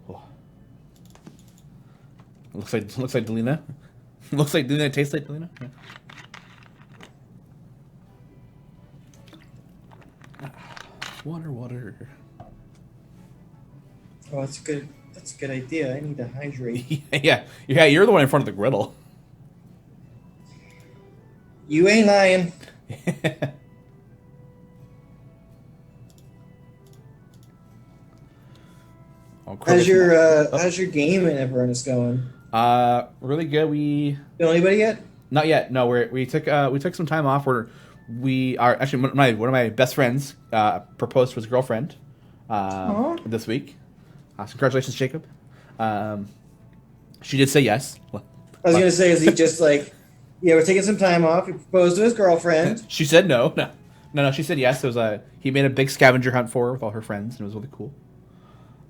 Oh. Looks like Delina. Looks like Delina. Tastes like Delina. Yeah. Water. Oh, that's good. That's a good idea. I need to hydrate. yeah. You're the one in front of the griddle. You ain't lying. How's your game and everyone is going? Really good. We know anybody yet? Not yet. No, we took some time off. We are actually one of my best friends proposed to his girlfriend this week. Congratulations, Jacob. She did say yes. I was gonna say, is he just like, yeah, we're taking some time off. He proposed to his girlfriend. She said no. She said yes. It was he made a big scavenger hunt for her with all her friends, and it was really cool.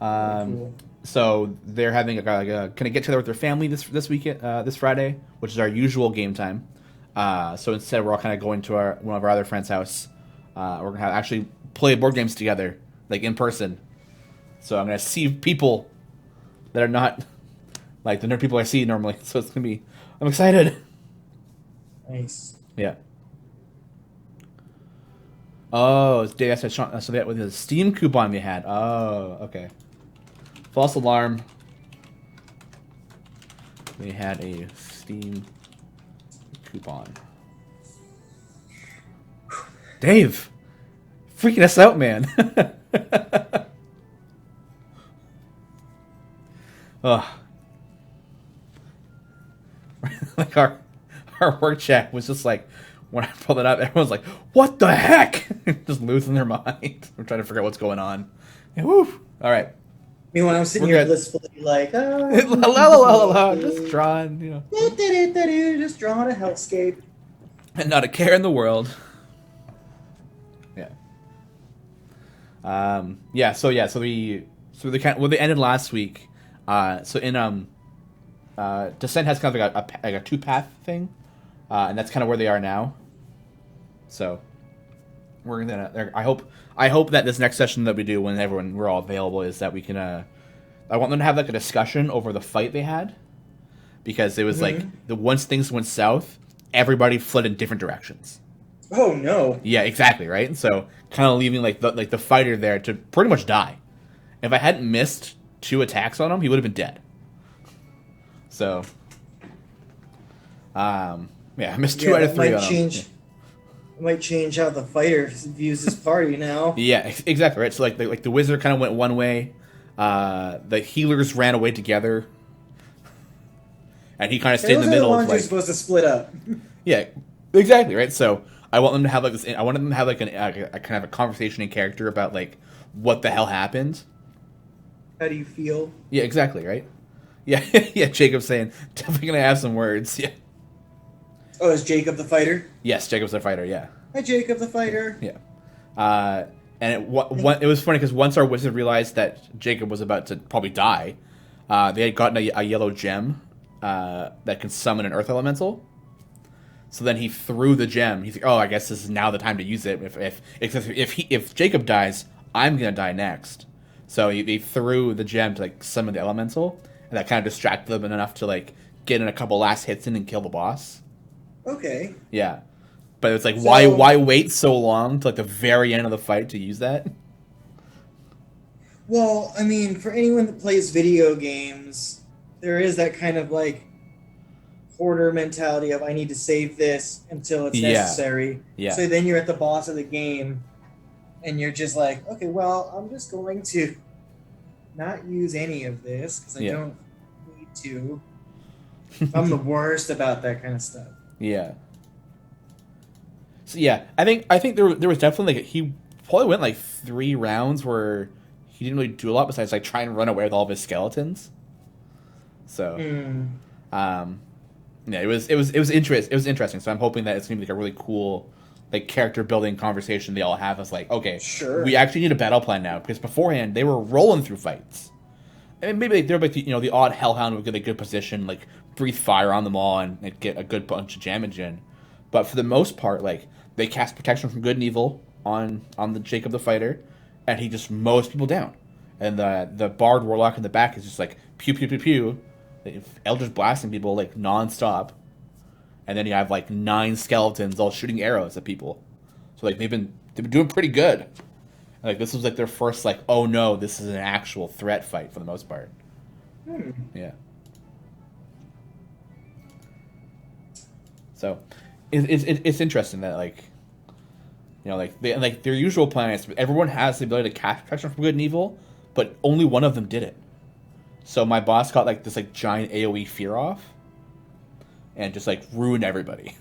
Cool. So they're having a kind of get together with their family this weekend, this Friday, which is our usual game time. So instead, we're all kind of going to one of our other friends' house. We're gonna actually play board games together, like in person. So I'm gonna see people that are not like the nerd people I see normally. So it's gonna be. I'm excited. Nice. Yeah. Oh, it's Dave said Shawn. So that with the Steam coupon they had. Oh, okay. False alarm. They had a Steam coupon. Dave, freaking us out, man. Ugh. Like our work chat was just like, when I pulled it up, everyone's like, "What the heck?" Just losing their mind. We're trying to figure out what's going on. And woo! All right. Meanwhile, I'm sitting here blissfully like, just drawing, just drawing a hellscape, and not a care in the world. Yeah. They ended last week. So in Descent has kind of like a two path thing, and that's kind of where they are now. So we're gonna. I hope that this next session that we do when we're all available is that we can. I want them to have like a discussion over the fight they had, because it was like once things went south, everybody fled in different directions. Oh no! Yeah, exactly, right. And so kind of leaving the fighter there to pretty much die. If I hadn't missed 2 attacks on him, he would have been dead. So, I missed 2 out of 3 on him. It might change how the fighter views his party now. Yeah, exactly, right. So like the wizard kind of went one way, the healers ran away together, and he kind of stayed in the middle. Those are the ones you're supposed to split up. Yeah, exactly, right. So I want them to have like this. I want them to have like a kind of a conversation in character about like what the hell happened. How do you feel? Yeah, exactly, right. Yeah, yeah. Jacob's saying definitely gonna have some words. Yeah. Oh, is Jacob the fighter? Yes, Jacob's the fighter. Yeah. Hi, Jacob the fighter. Yeah. And it was funny because once our wizard realized that Jacob was about to probably die, they had gotten a yellow gem that can summon an earth elemental. So then he threw the gem. He's like, "Oh, I guess this is now the time to use it. If Jacob dies, I'm gonna die next." So he threw the gem to like summon the elemental, and that kind of distracted them enough to like get in a couple last hits in and kill the boss. Okay. Yeah, but it's like, why wait so long to like the very end of the fight to use that? Well, I mean, for anyone that plays video games, there is that kind of like hoarder mentality of I need to save this until it's necessary. Yeah. So then you're at the boss of the game, and you're just like, okay, well, I'm just going to not use any of this because I don't need to. I'm the worst about that kind of stuff. Yeah. So yeah, I think there was definitely like he probably went like 3 rounds where he didn't really do a lot besides like try and run away with all of his skeletons. So, yeah, it was interesting. So I'm hoping that it's gonna be like a really cool like character building conversation they all have. It's like, okay, sure, we actually need a battle plan now because beforehand they were rolling through fights. And maybe they're like the odd hellhound would get a good position, like breathe fire on them all and get a good bunch of damage in. But for the most part, like they cast protection from good and evil on the Jacob the fighter, and he just mows people down. And the bard warlock in the back is just like pew pew pew pew, Eldritch blasting people like nonstop. And then you have like 9 skeletons all shooting arrows at people. So like they've been doing pretty good. And, like this was like their first like, oh no, this is an actual threat fight for the most part. Yeah. So it's interesting that like like their usual plan is everyone has the ability to cast protection from good and evil, but only one of them did it. So my boss got like this like giant AoE fear off and just like ruined everybody.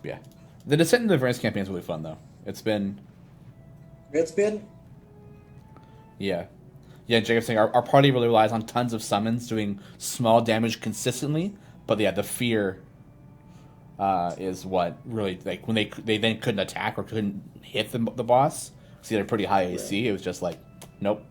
Yeah. The Descent into Avernus campaign is really fun, though. It's been... Yeah. Yeah, Jacob's saying our party really relies on tons of summons doing small damage consistently, but yeah, the fear is what really... Like, when they then couldn't attack or couldn't hit the boss, because they're pretty high AC, it was just like, nope.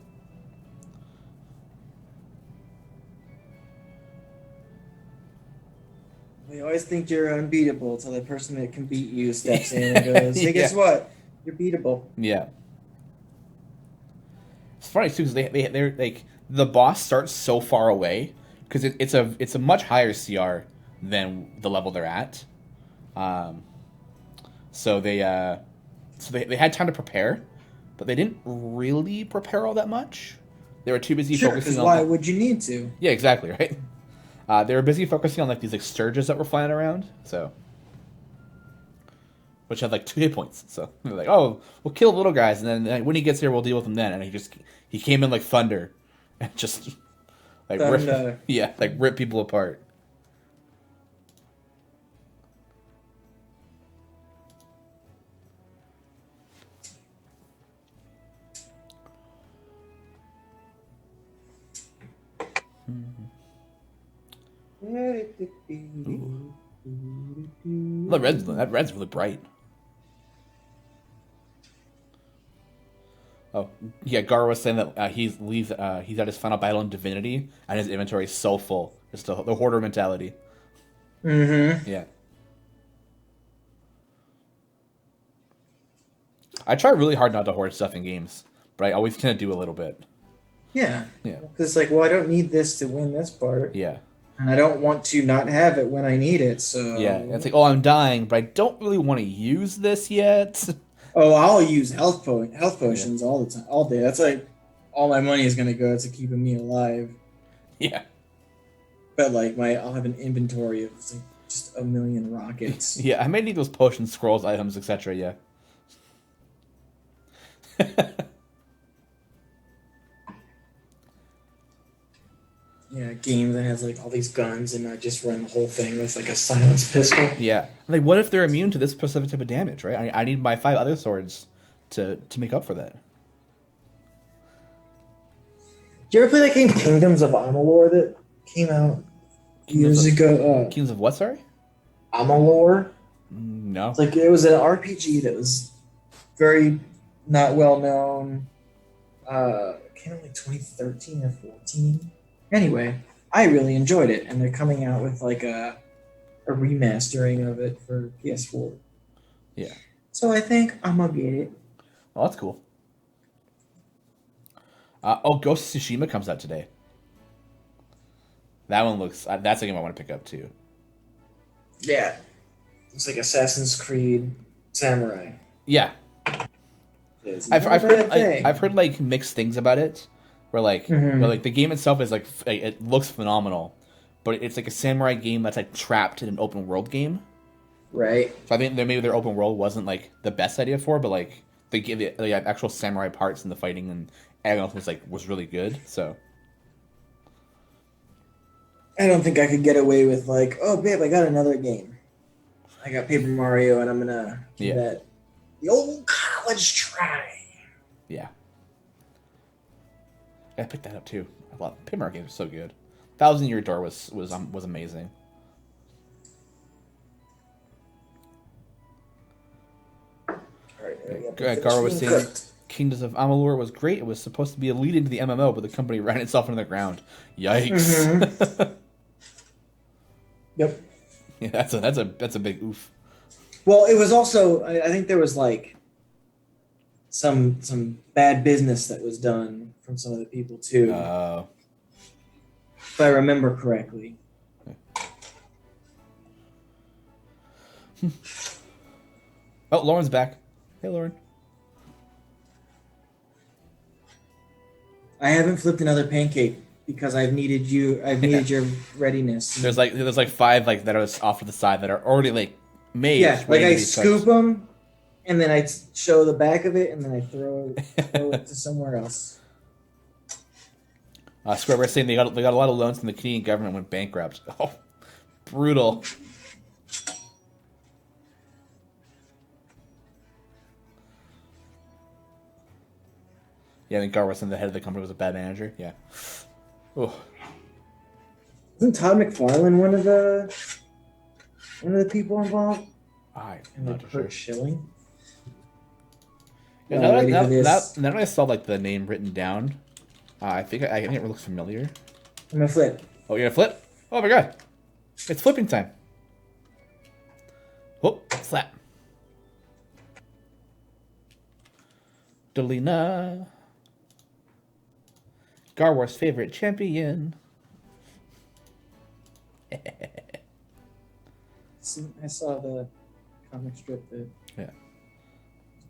You always think you're unbeatable until the person that can beat you steps in and goes, hey, guess what? You're beatable. Yeah. It's funny, too, because they're like, the boss starts so far away, because it's a much higher CR than the level they're at. So they had time to prepare, but they didn't really prepare all that much. They were too busy focusing on... why would you need to? Yeah, exactly, right? They were busy focusing on like these like sturges that were flying around, so which had like 2 hit points. So they're like, "Oh, we'll kill little guys, and then when he gets here, we'll deal with him then." And he came in like thunder, and just like rip people apart. That red's really bright. Oh, yeah. Gar was saying that he's at his final battle in Divinity, and his inventory is so full. It's the hoarder mentality. Mm-hmm. Yeah. I try really hard not to hoard stuff in games, but I always kind of do a little bit. Yeah. Yeah. Because it's like, well, I don't need this to win this part. Yeah. And I don't want to not have it when I need it, so... Yeah, it's like, oh, I'm dying, but I don't really want to use this yet. Oh, I'll use health potions all the time, all day. That's like, all my money is going to go to keeping me alive. Yeah. But like, I'll have an inventory of like, just a million rockets. Yeah, I may need those potions, scrolls, items, etc., yeah. Yeah, game that has like all these guns, and I just run the whole thing with like a silenced pistol. Yeah. Like, what if they're immune to this specific type of damage, right? I need my 5 other swords to make up for that. Did you ever play that game Kingdoms of Amalur that came out years ago? Kingdoms of what, sorry? Amalur? No. It's like, it was an RPG that was very not well known. Came out like 2013 or 14. Anyway, I really enjoyed it, and they're coming out with like a remastering of it for PS4. Yeah. So I think I'm gonna get it. Oh, that's cool. Ghost of Tsushima comes out today. That one looks... that's a game I want to pick up, too. Yeah. It's like Assassin's Creed Samurai. Yeah. I've heard like mixed things about it. Where like the game itself is like it looks phenomenal, but it's like a samurai game that's like trapped in an open world game. Right. So I think that maybe their open world wasn't like the best idea for it, but like the actual samurai parts in the fighting and everything else was really good. So I don't think I could get away with like, oh babe, I got another game. I got Paper Mario, and I'm gonna give that the old college try. Yeah. I picked that up too. I love Paper Mario games are so good. 1,000 Year Door was amazing. Gara was saying Kingdoms of Amalur was great. It was supposed to be a lead into the MMO, but the company ran itself into the ground. Yikes. Yep. Yeah, that's a big oof. Well, it was also, I think there was like some bad business that was done from some of the people too. If I remember correctly. Oh, Lauren's back. Hey, Lauren. I haven't flipped another pancake because I've needed your readiness. There's 5 like that are off to the side that are already like made. Yeah, like I scoop them, and then I show the back of it, and then I throw it to somewhere else. Square's saying they got a lot of loans from the Canadian government went bankrupt. Oh, brutal. Yeah, I think Garwison, the head of the company, was a bad manager. Yeah. Oh. Isn't Todd McFarlane one of the people involved? I'm and not sure. Shilling. Yeah, now that I saw like the name written down, I think it looks familiar. I'm gonna flip. Oh, you're gonna flip? Oh my god! It's flipping time. Oh, slap. Delina. Garwar's favorite champion. I saw the comic strip that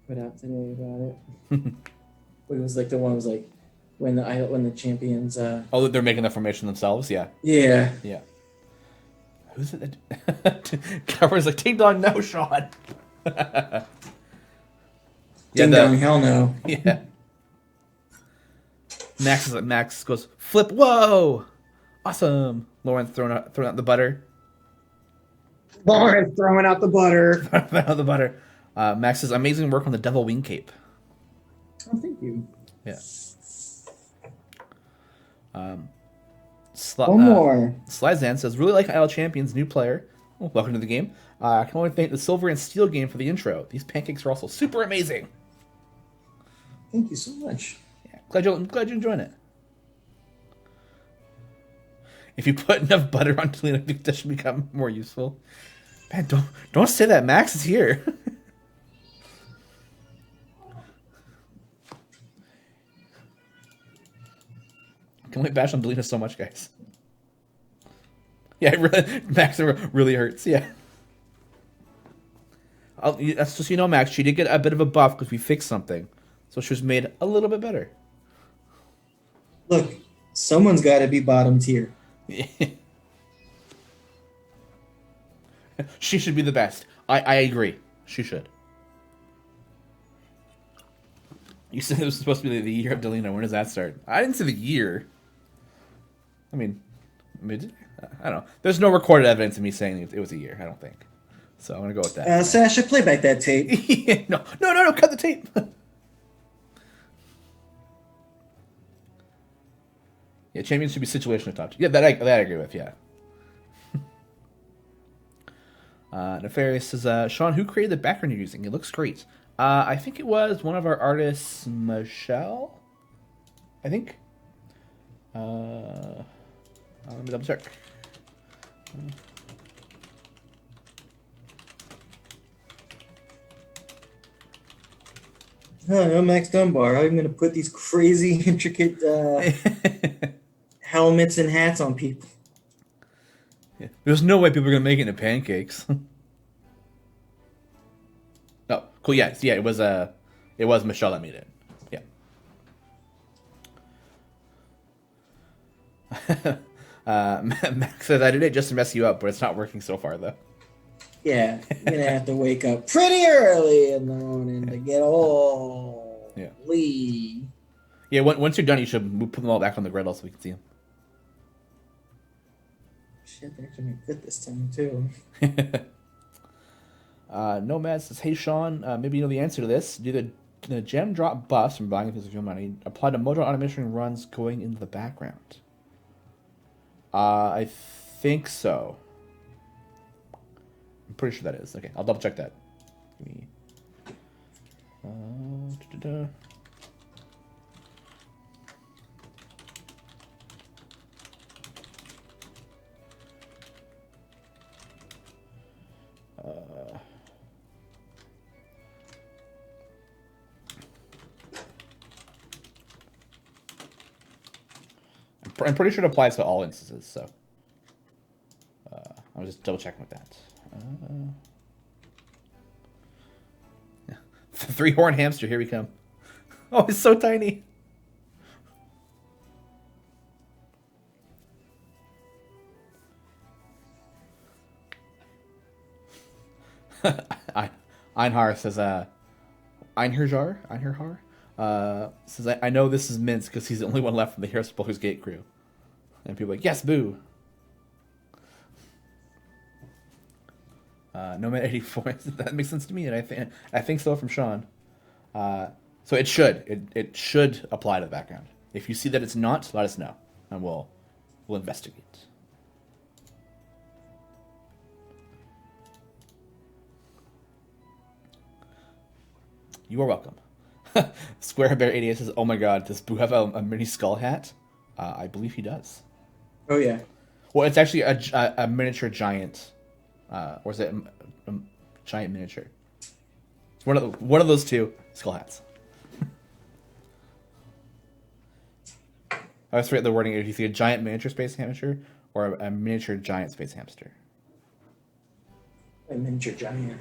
put out today about it. It was like the one was like when the champions. Oh, they're making the formation themselves. Yeah. Yeah. Yeah. Who's it? Garwar's like Ding Dong, no, Shawn. Ding Dong, hell no. Yeah. Max goes flip. Whoa, awesome. Lauren's throwing out the butter. Lauren's throwing out the butter. Throwing out the butter. Max says amazing work on the devil wing cape. Oh, thank you. Yeah. One more. Slizan says, really like IL Champions, new player. Oh, welcome to the game. I can only thank the Silver and Steel game for the intro. These pancakes are also super amazing. Thank you so much. Yeah, glad you're enjoying it. If you put enough butter on Toledo, I think that should become more useful. Man, don't say that. Max is here. I can only bash on Delina so much, guys. Yeah, Max really hurts. Yeah. That's just Max. She did get a bit of a buff because we fixed something, so she was made a little bit better. Look, someone's got to be bottom tier. She should be the best. I agree. She should. You said it was supposed to be the year of Delina. When does that start? I didn't say the year. I mean, I don't know. There's no recorded evidence of me saying it was a year. I don't think. So I'm gonna go with that. Sasha, play back that tape. No! Cut the tape. Yeah, champions should be situational top. Yeah, that I agree with. Yeah. Nefarious says, Shawn, who created the background you're using? It looks great. I think it was one of our artists, Michelle. I think. Let me double check. No, Max Dunbar. I'm going to put these crazy, intricate helmets and hats on people. Yeah. There's no way people are going to make it into pancakes. Oh, cool. Yes, yeah, it was Michelle that made it. Yeah. Max says, I did it just to mess you up, but it's not working so far, though. Yeah, I'm going to have to wake up pretty early in the morning to get all Lee. Yeah, once you're done, you should put them all back on the griddle so we can see them. Shit, they're actually good this time, too. Nomad says, hey, Shawn, maybe you know the answer to this. Do the gem drop buffs from buying things with your money apply to motor automation runs going into the background? I think so. I'm pretty sure that is. Okay, I'll double check that. Give me... I'm pretty sure it applies to all instances, so I'm just double checking with that. Yeah. Three-horned hamster, here we come. Oh, it's so tiny. Einhar says, Einherjar says, I know this is Mince because he's the only one left from the Heroes Baldur's Gate crew. And people are like, yes, boo. Nomad 84, that makes sense to me, and I think so from Shawn. So it should apply to the background. If you see that it's not, let us know, and we'll investigate. You are welcome. Square Bear 88 says, "Oh my God, does Boo have a mini skull hat?" I believe he does. Oh yeah. Well, it's actually a miniature giant, or is it a giant miniature? It's one of those two skull hats. I always forget the wording. If you see a giant miniature space hamster or a miniature giant space hamster. A miniature giant.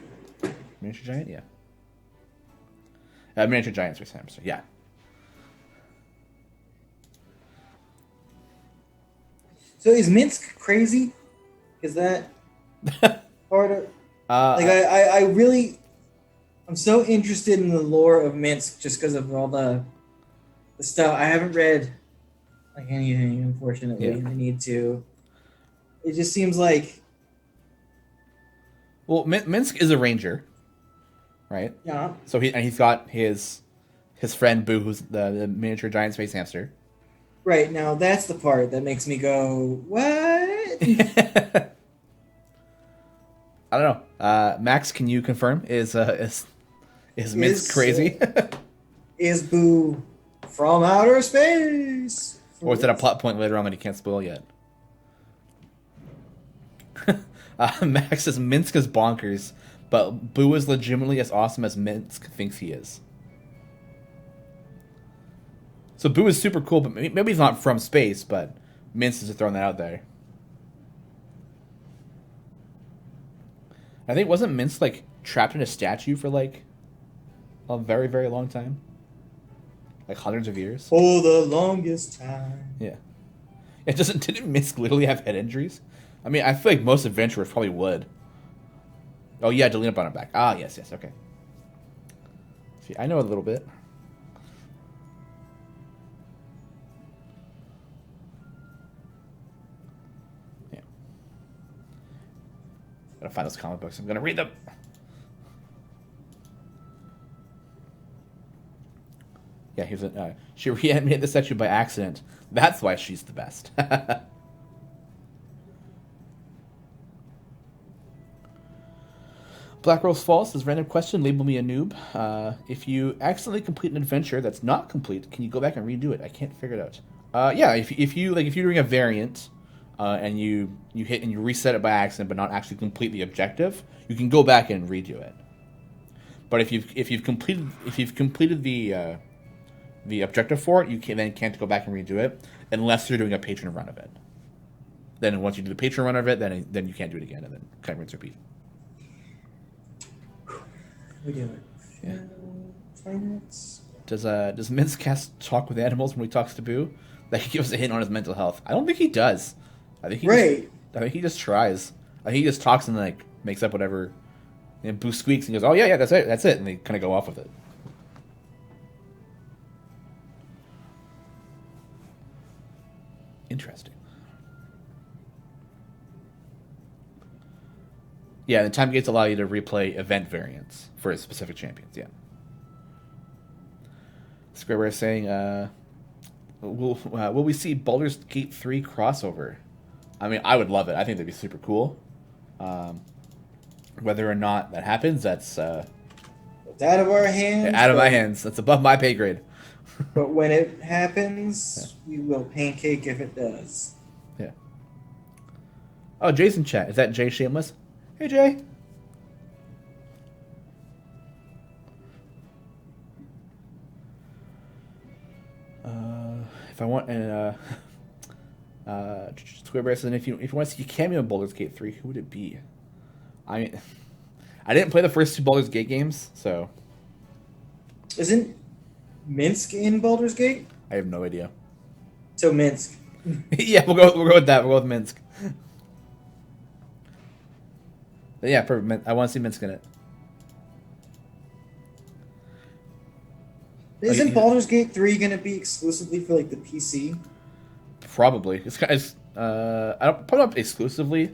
Miniature giant, yeah. A miniature giant space hamster, yeah. So is Minsk crazy? Is that part of? I really, I'm so interested in the lore of Minsk just because of all the stuff. I haven't read like anything, unfortunately. Yeah. I need to. It just seems like. Well, Minsk is a ranger, right? Yeah. So he's got his friend Boo, who's the miniature giant space hamster. Right now, that's the part that makes me go, "What?" I don't know. Max, can you confirm? Is Minsk crazy? Is Boo from outer space? Or is that a plot point later on that he can't spoil yet? Max says Minsk is bonkers, but Boo is legitimately as awesome as Minsk thinks he is. So Boo is super cool, but maybe he's not from space, but Minsk is just throwing that out there. I think wasn't Minsk like trapped in a statue for like a very, very long time? Like hundreds of years? For the longest time. Yeah. Didn't Minsk literally have head injuries? I mean, I feel like most adventurers probably would. Oh yeah, Delina brought him back. Ah, yes, okay. See, I know a little bit. Yeah. Gotta find those comic books. I'm gonna read them. Yeah, she reanimated the statue by accident. That's why she's the best. Black Rose Falls says, random question, label me a noob. If you accidentally complete an adventure that's not complete, can you go back and redo it? I can't figure it out. Yeah, if you're doing a variant, and you hit and you reset it by accident but not actually complete the objective, you can go back and redo it. But if you've completed the objective for it, you can't go back and redo it unless you're doing a patron run of it. Then once you do the patron run of it, then you can't do it again, and then kind of rinse repeat. We do it. Yeah. 20 minutes. Does Minsk talk with animals when he talks to Boo? That he gives a hint on his mental health. I don't think he does. I think he just tries. I think he just talks and like makes up whatever. And Boo squeaks and goes, "Oh yeah, that's it," and they kind of go off with it. Interesting. Yeah, the time gates allow you to replay event variants for specific champions. Yeah. Squareware is saying, will we see Baldur's Gate 3 crossover? I mean, I would love it. I think that'd be super cool. Whether or not that happens, that's it's out of our hands. Out of my hands. That's above my pay grade. But when it happens, we will pancake if it does. Yeah. Oh, Jason chat. Is that Jay Shameless? Hey, Jay. If I want, and Squarebear says, if you want to see a cameo in Baldur's Gate 3, who would it be? I mean, I didn't play the first two Baldur's Gate games, so. Isn't Minsk in Baldur's Gate? I have no idea. So Minsk. Yeah, we'll go with that. We'll go with Minsk. But yeah, perfect. I want to see Minsk in it. Isn't Baldur's Gate 3 going to be exclusively for like the PC? Probably. Probably not exclusively.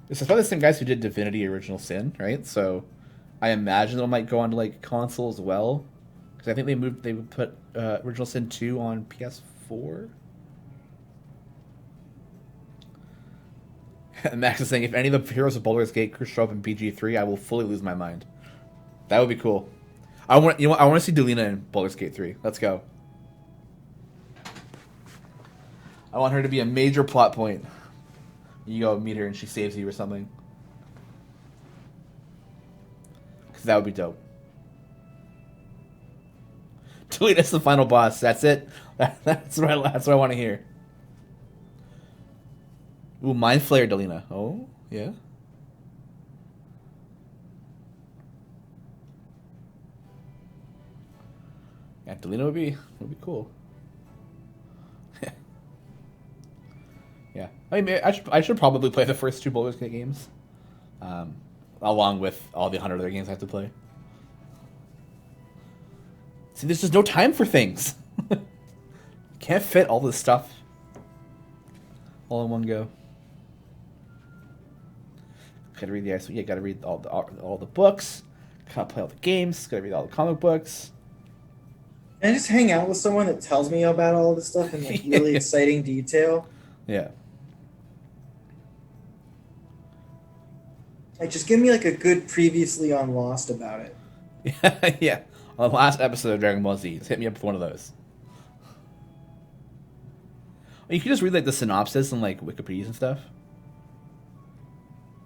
It's probably the same guys who did Divinity: Original Sin, right? So I imagine it might go on to like console as well, because I think they would put Original Sin 2 on PS4. Max is saying, if any of the heroes of Baldur's Gate show up in PG3, I will fully lose my mind. That would be cool. I want to see Delina in Baldur's Gate 3. Let's go. I want her to be a major plot point. You go meet her and she saves you or something. Because that would be dope. Delina's the final boss. That's it. That's what I want to hear. Ooh, Mind Flayer Delina. Oh, yeah. Yeah, Delina would be cool. Yeah. I mean, I should probably play the first two Baldur's Gate games. Along with all the 100 other games I have to play. See, there's just no time for things. Can't fit all this stuff all in one go. Gotta read gotta read all the books. Gotta play all the games. Gotta read all the comic books. And I just hang out with someone that tells me about all this stuff in like really exciting detail. Yeah. Like, just give me like a good previously on Lost about it. Yeah. On the last episode of Dragon Ball Z, just hit me up with one of those. Or you can just read like the synopsis and like Wikipedia and stuff.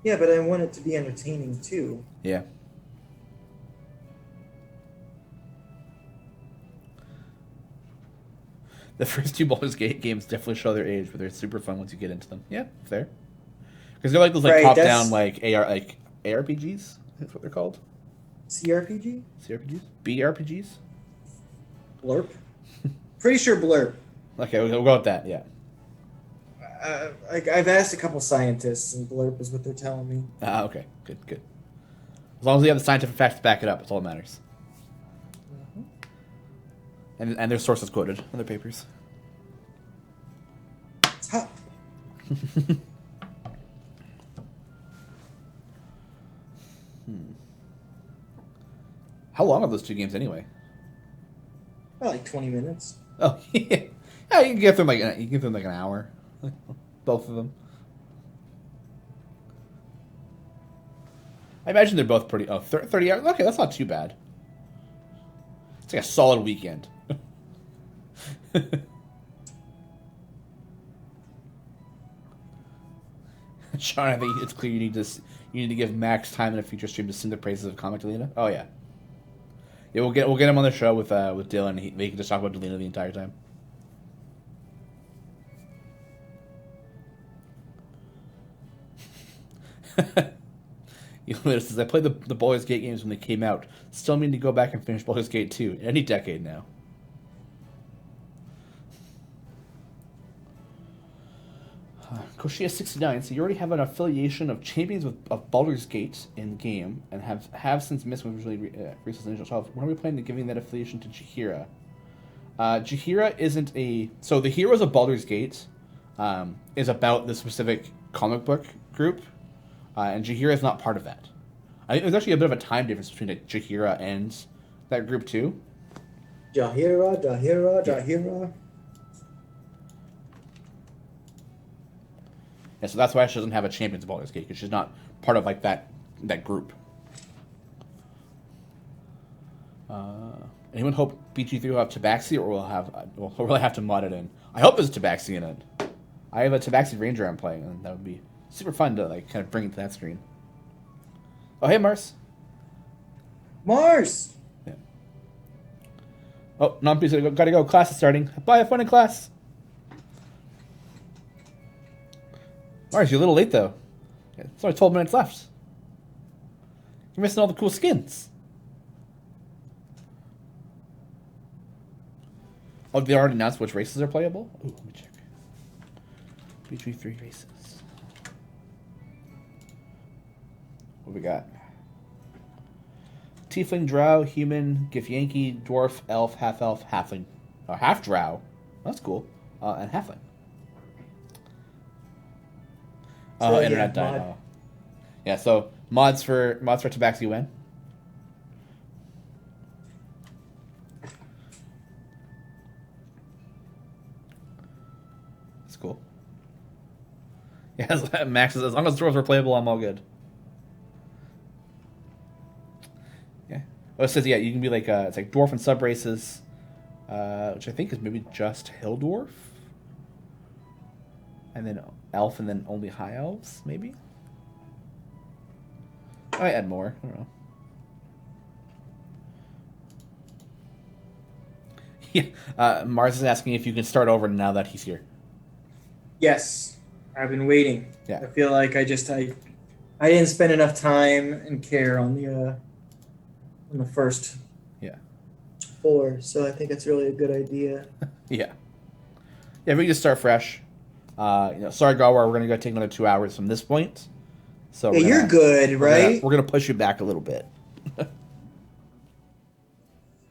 Yeah, but I want it to be entertaining too. Yeah. The first two Baldur's Gate games definitely show their age, but they're super fun once you get into them. Yeah, fair. Because they're like those like Right, top down that's like ARPGs. That's what they're called. CRPG? CRPGs? BRPGs? Blurp? Pretty sure blurp. Okay, we'll go with that. Yeah. I've asked a couple scientists, and blurp is what they're telling me. Okay. Good. As long as we have the scientific facts to back it up, that's all that matters. And their sources quoted in their papers. It's hot. How long are those two games anyway? About like 20 minutes. Oh, yeah. Yeah, you can get them like an hour, both of them. I imagine they're both pretty. 30 hours. Okay, that's not too bad. It's like a solid weekend. Shawn, I think it's clear you need to give Max time in a future stream to sing the praises of Comic Delina. Oh yeah, yeah. We'll get him on the show with Dylan. They can just talk about Delina the entire time. Elena says, I played the Baldur's Gate games when they came out. Still mean to go back and finish Baldur's Gate 2 any decade now. Koshia69, so you already have an affiliation of champions of Baldur's Gate in the game, and have since missed when originally released initial 12. When are we planning to giving that affiliation to Jaheira? Jaheira isn't a... So the Heroes of Baldur's Gate is about the specific comic book group, and Jaheira is not part of that. I think there's actually a bit of a time difference between Jaheira and that group too. Jaheira. Yeah, so that's why she doesn't have a Champions of Baldur's Gate, because she's not part of like that group. Anyone hope BG3 will have Tabaxi, or we'll really have to mod it in? I hope there's Tabaxi in it. I have a Tabaxi Ranger I'm playing, and that would be super fun to like kind of bring it to that screen. Oh, hey, Mars. Mars! Yeah. Oh, non-piece, gotta go. Class is starting. Bye, have fun in class. Mars, you're a little late, though. Yeah, it's only 12 minutes left. You're missing all the cool skins. Oh, they already announced which races are playable? Ooh, let me check. BG3 races. What we got? Tiefling, Drow, Human, Githyanki, Dwarf, Elf, Halfling. Half Drow. That's cool. And Halfling. Oh, So, internet yeah, died. Oh. Yeah, so mods for Tabaxi when? That's cool. Yeah, Max says, as long as dwarves are playable, I'm all good. Yeah. Oh, it says, yeah, you can be like, it's like dwarf and sub races, which I think is maybe just hill dwarf. And then elf, and then only high elves, maybe? I might add more. I don't know. Yeah. Mars is asking if you can start over now that he's here. Yes, I've been waiting. Yeah. I feel like I didn't spend enough time and care on the first Yeah. 4, so I think it's really a good idea. Yeah. Yeah, we can just start fresh. Sorry, Galwar, we're gonna go take another 2 hours from this point. So Yeah, you're good, right? We're gonna push you back a little bit.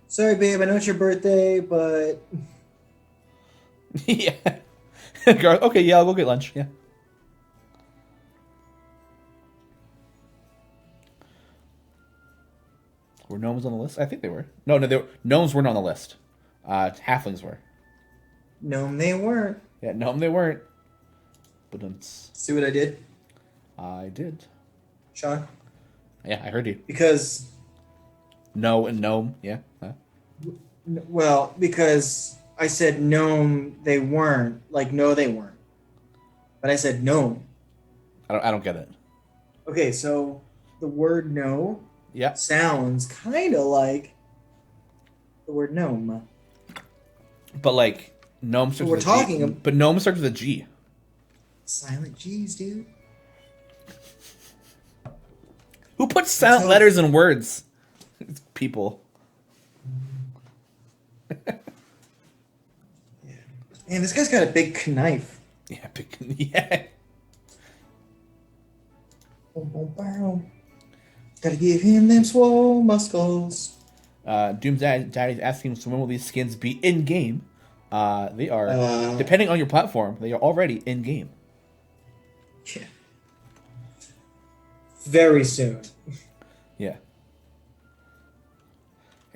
Sorry, babe. I know it's your birthday, but Yeah. Okay, yeah, I'll go get lunch. Yeah. Were gnomes on the list? I think they were. No, gnomes weren't on the list. Halflings were. No, they weren't. Yeah, no, they weren't. But See what I did, I did. Shawn? Yeah, I heard you. Because, No and gnome. Yeah. well, because I said gnome, they weren't. Like, no, they weren't. But I said gnome. I don't get it. Okay, so the word no Yeah. sounds kind of like the word gnome. But like gnome starts We're with talking a G. But gnome starts with a G. Silent G's, dude. Who puts silent letters in words? It's people. Man, this guy's got a big knife. Yeah, yeah. Boom, boom, boom. Gotta give him them swole muscles. Doom's Daddy's asking, so when will these skins be in game? They are, depending on your platform, they are already in game. Yeah. Very soon. Yeah.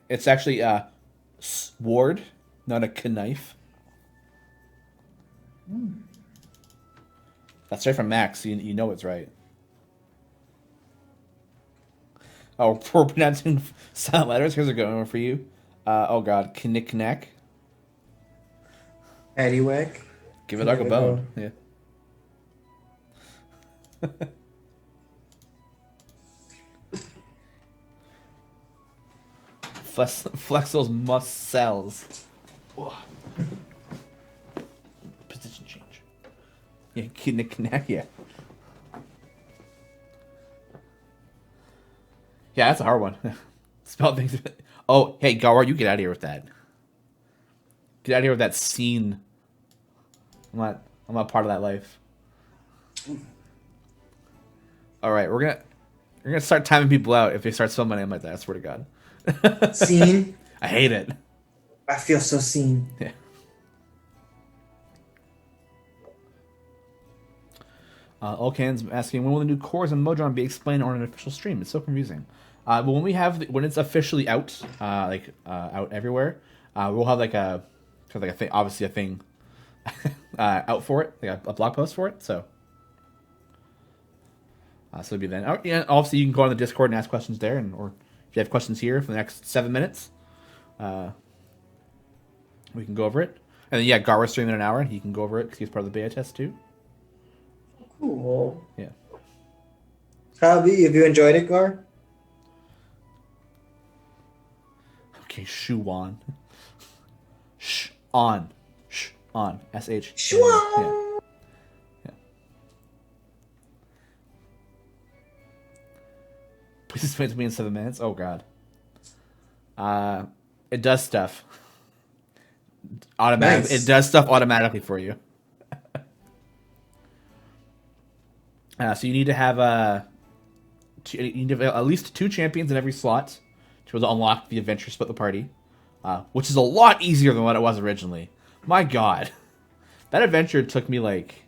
It's actually sword, not a knife. That's right from Max. You know it's right. Oh, poor pronouncing silent letters. Here's a good one for you. Oh God, knick-knack. Paddywhack. Give a dog a bone. Yeah. Flex those muscles. Position change. Yeah, knick-knack. Yeah. Yeah, that's a hard one. Spell things. Oh, hey, Garwar, you get out of here with that. Get out of here with that scene. I'm not part of that life. All right, we're gonna start timing people out if they start spelling my name like that. I swear to God. Seen. I hate it. I feel so seen. Yeah. Olcan's asking, when will the new cores and Modron be explained on an official stream? It's so confusing. But when it's officially out, out everywhere, we'll have like a thing, obviously a thing out for it, like a blog post for it. So it'll be then. Yeah, obviously you can go on the Discord and ask questions there, or if you have questions here for the next 7 minutes, we can go over it. And then Garwa's streaming in an hour, and he can go over it because he's part of the beta test too. Cool. Yeah. Have you enjoyed it, Gar? Okay, Shawn. On. On. S-H. Shawn! Yeah. Please explain to me in 7 minutes. Oh, God. It does stuff. Automatic. Nice. It does stuff automatically for you. So you need to have at least 2 champions in every slot to be able to unlock the adventure split the party, which is a lot easier than what it was originally. My God, that adventure took me like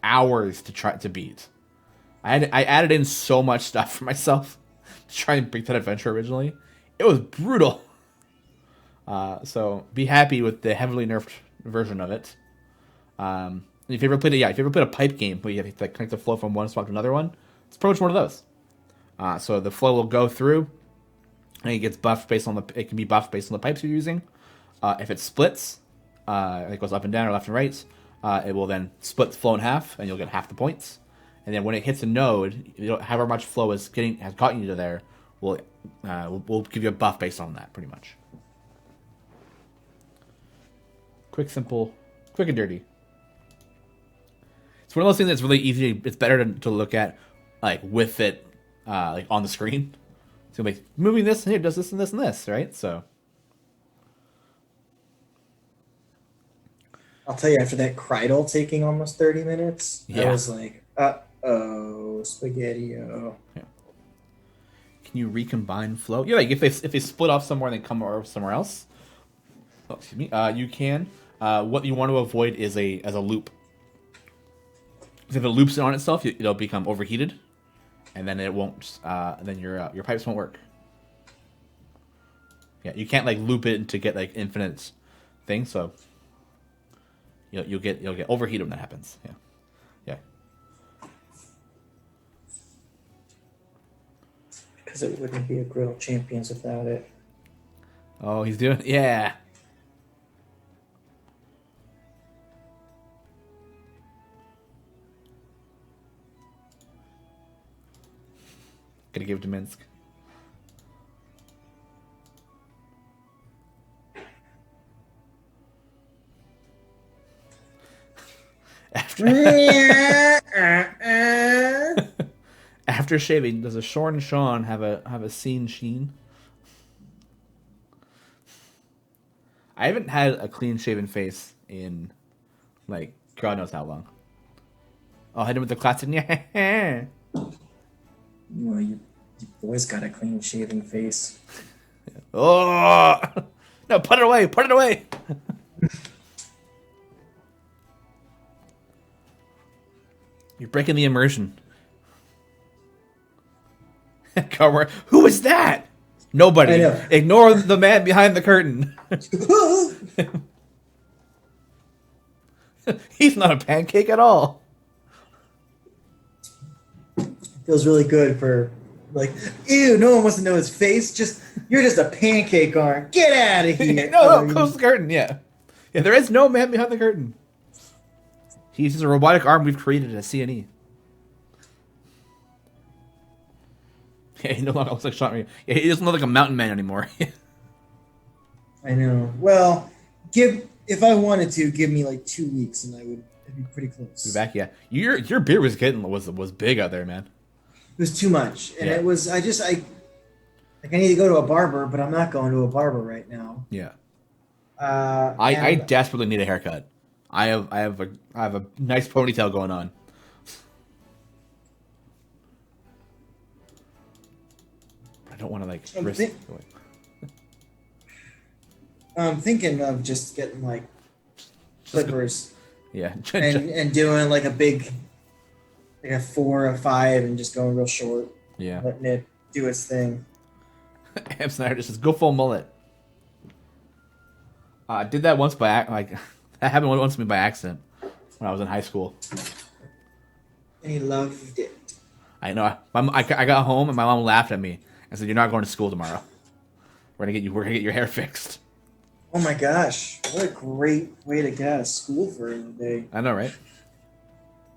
hours to try to beat. I added in so much stuff for myself to try and beat that adventure originally. It was brutal. So be happy with the heavily nerfed version of it. If you ever played a pipe game where you have to connect the flow from one spot to another one, it's pretty much one of those. So the flow will go through, and it gets buffed it can be buffed based on the pipes you're using. If it splits, it goes up and down or left and right, it will then split the flow in half, and you'll get half the points. And then when it hits a node, however much flow has gotten you to there, we'll give you a buff based on that, pretty much. Quick, simple, quick and dirty. It's one of those things that's really easy. It's better to look at, like, with it, like, on the screen. So, like, moving this here does this and this and this, right? So, I'll tell you, after that Griddle taking almost 30 minutes, yeah. I was like, uh-oh, spaghetti-o. Yeah. Can you recombine flow? Yeah, like, if they split off somewhere and they come over somewhere else, oh, excuse me, you can. What you want to avoid is a loop. If it loops on itself, it'll become overheated, and then it won't. Then your pipes won't work. Yeah, you can't like loop it to get like infinite things. So you'll get overheated when that happens. Yeah, yeah. Because it wouldn't be a Griddle Champions without it. Oh, he's doing yeah. Gonna give it to Minsk. After shaving, does a Shawn and Shawn have a scene sheen? I haven't had a clean shaven face in like God knows how long. I'll hit him with the classic. Yeah. Well, your boy's got a clean shaven face. Oh no! Put it away! Put it away! You're breaking the immersion. Who is that? Nobody. Ignore the man behind the curtain. He's not a pancake at all. Feels really good for like, ew, no one wants to know his face. You're just a pancake arm. Get out of here. No, close the curtain, yeah. Yeah, there is no man behind the curtain. He's just a robotic arm we've created at CNE. Yeah, he no longer looks like Shawn. Yeah, he doesn't look like a mountain man anymore. I know. Well, if I wanted to, give me like 2 weeks and it'd be pretty close. Be back, yeah. Your beard was big out there, man. It was too much. And it was I need to go to a barber, but I'm not going to a barber right now. Yeah. I desperately need a haircut. I have a nice ponytail going on. I don't want to like risk. I'm thinking of just getting like clippers. Yeah. and doing like a big, like a 4 or 5, and just going real short. Yeah. Letting it do its thing. Am Snyder just says, go full mullet. I did that once that happened once to me by accident when I was in high school. And he loved it. I know. I got home and my mom laughed at me and said, "You're not going to school tomorrow. We're gonna get your hair fixed." Oh my gosh! What a great way to get out of school for the day. I know, right?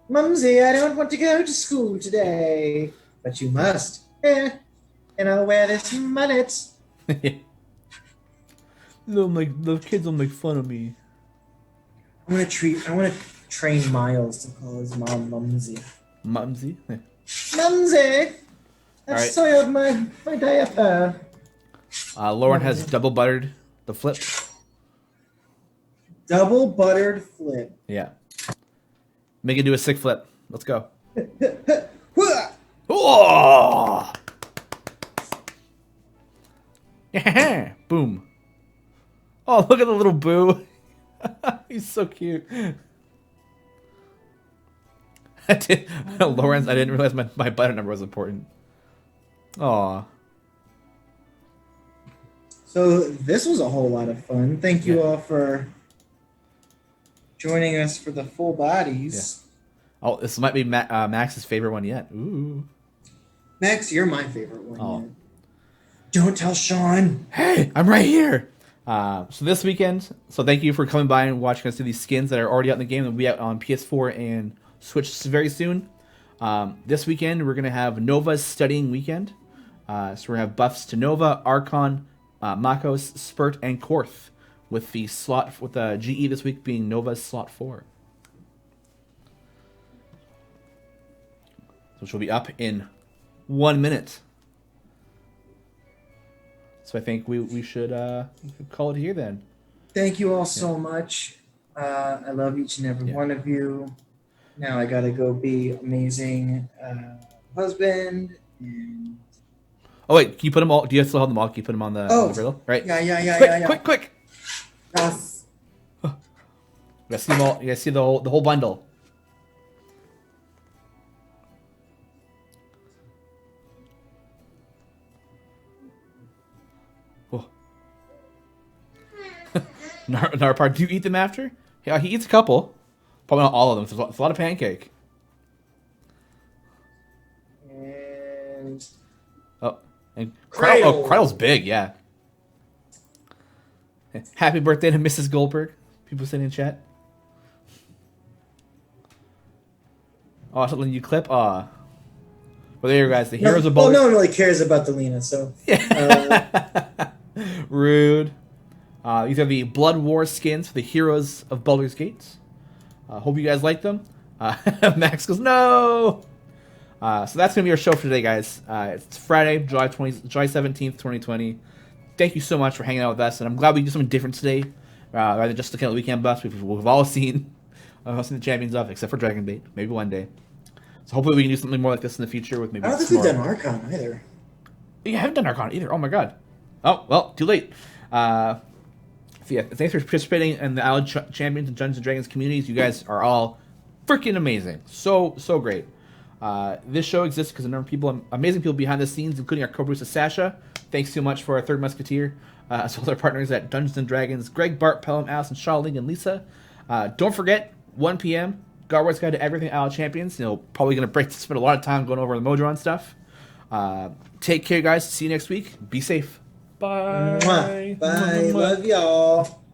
Mumsy, I don't want to go to school today, but you must. And I'll wear this mullet. The kids will make fun of me. I want to train Miles to call his mom Mumsy. Mumsy? Mumsy! I've soiled my diaper. Lauren has double buttered the flip. Double buttered flip. Yeah. Make it do a sick flip. Let's go. Oh! Boom. Oh, look at the little boo. He's so cute. Lawrence, I didn't realize my butter number was important. Aw. So this was a whole lot of fun. Thank you all for joining us for the full bodies. Yeah. Oh, this might be Max's favorite one yet. Ooh. Max, you're my favorite one yet. Don't tell Shawn. Hey, I'm right here. So this weekend, thank you for coming by and watching us do these skins that are already out in the game. They'll be out on PS4 and Switch very soon. This weekend, we're going to have Nova's Studying Weekend. So we're going to have buffs to Nova, Archon, Makos, Spurt, and Korth, with the slot with the GE this week being Nova's slot 4. Which will be up in 1 minute. So I think we should call it here then. Thank you all so much. I love each and every one of you. Now I gotta go be amazing husband. And... Oh wait, can you put them all? Do you still have them all? Can you put them on the griddle? Right? Yeah. Quick! Yes. You guys see them all? You guys see the whole bundle? Narpar, do you eat them after? Yeah, he eats a couple. Probably not all of them. It's a lot of pancake. And Oh, and Griddle. Griddle's big, yeah. Happy birthday to Mrs. Goldberg. People sitting in chat. Oh, something you clip? Well, there you guys. The heroes of Boulder. Well, no one really cares about the Lena, so. Rude. These are the Blood War skins for the heroes of Baldur's Gate. Hope you guys like them. Max goes, no! So that's going to be our show for today, guys. It's Friday, July 17th, 2020. Thank you so much for hanging out with us, and I'm glad we did something different today. Rather than just looking at the weekend bus, we've all seen the champions of, except for Dragon Bait. Maybe one day. So hopefully we can do something more like this in the future with maybe. I don't think we've done Archon either. You haven't done Archon either. Oh my god. Oh well, too late. So yeah, thanks for participating in the Allied Champions and Dungeons and Dragons communities. You guys are all freaking amazing. So great. This show exists because a number of people, amazing people behind the scenes, including our co-producer Sasha. Thanks so much for our third musketeer, as well as our partners at Dungeons and Dragons: Greg, Bart, Pelham, Allison, Shaw, Ling, and Lisa. Don't forget, 1 p.m. Garward's Guide to Everything Allied Champions. Probably going to spend a lot of time going over the Modron stuff. Take care, guys. See you next week. Be safe. Bye. Bye. Love y'all.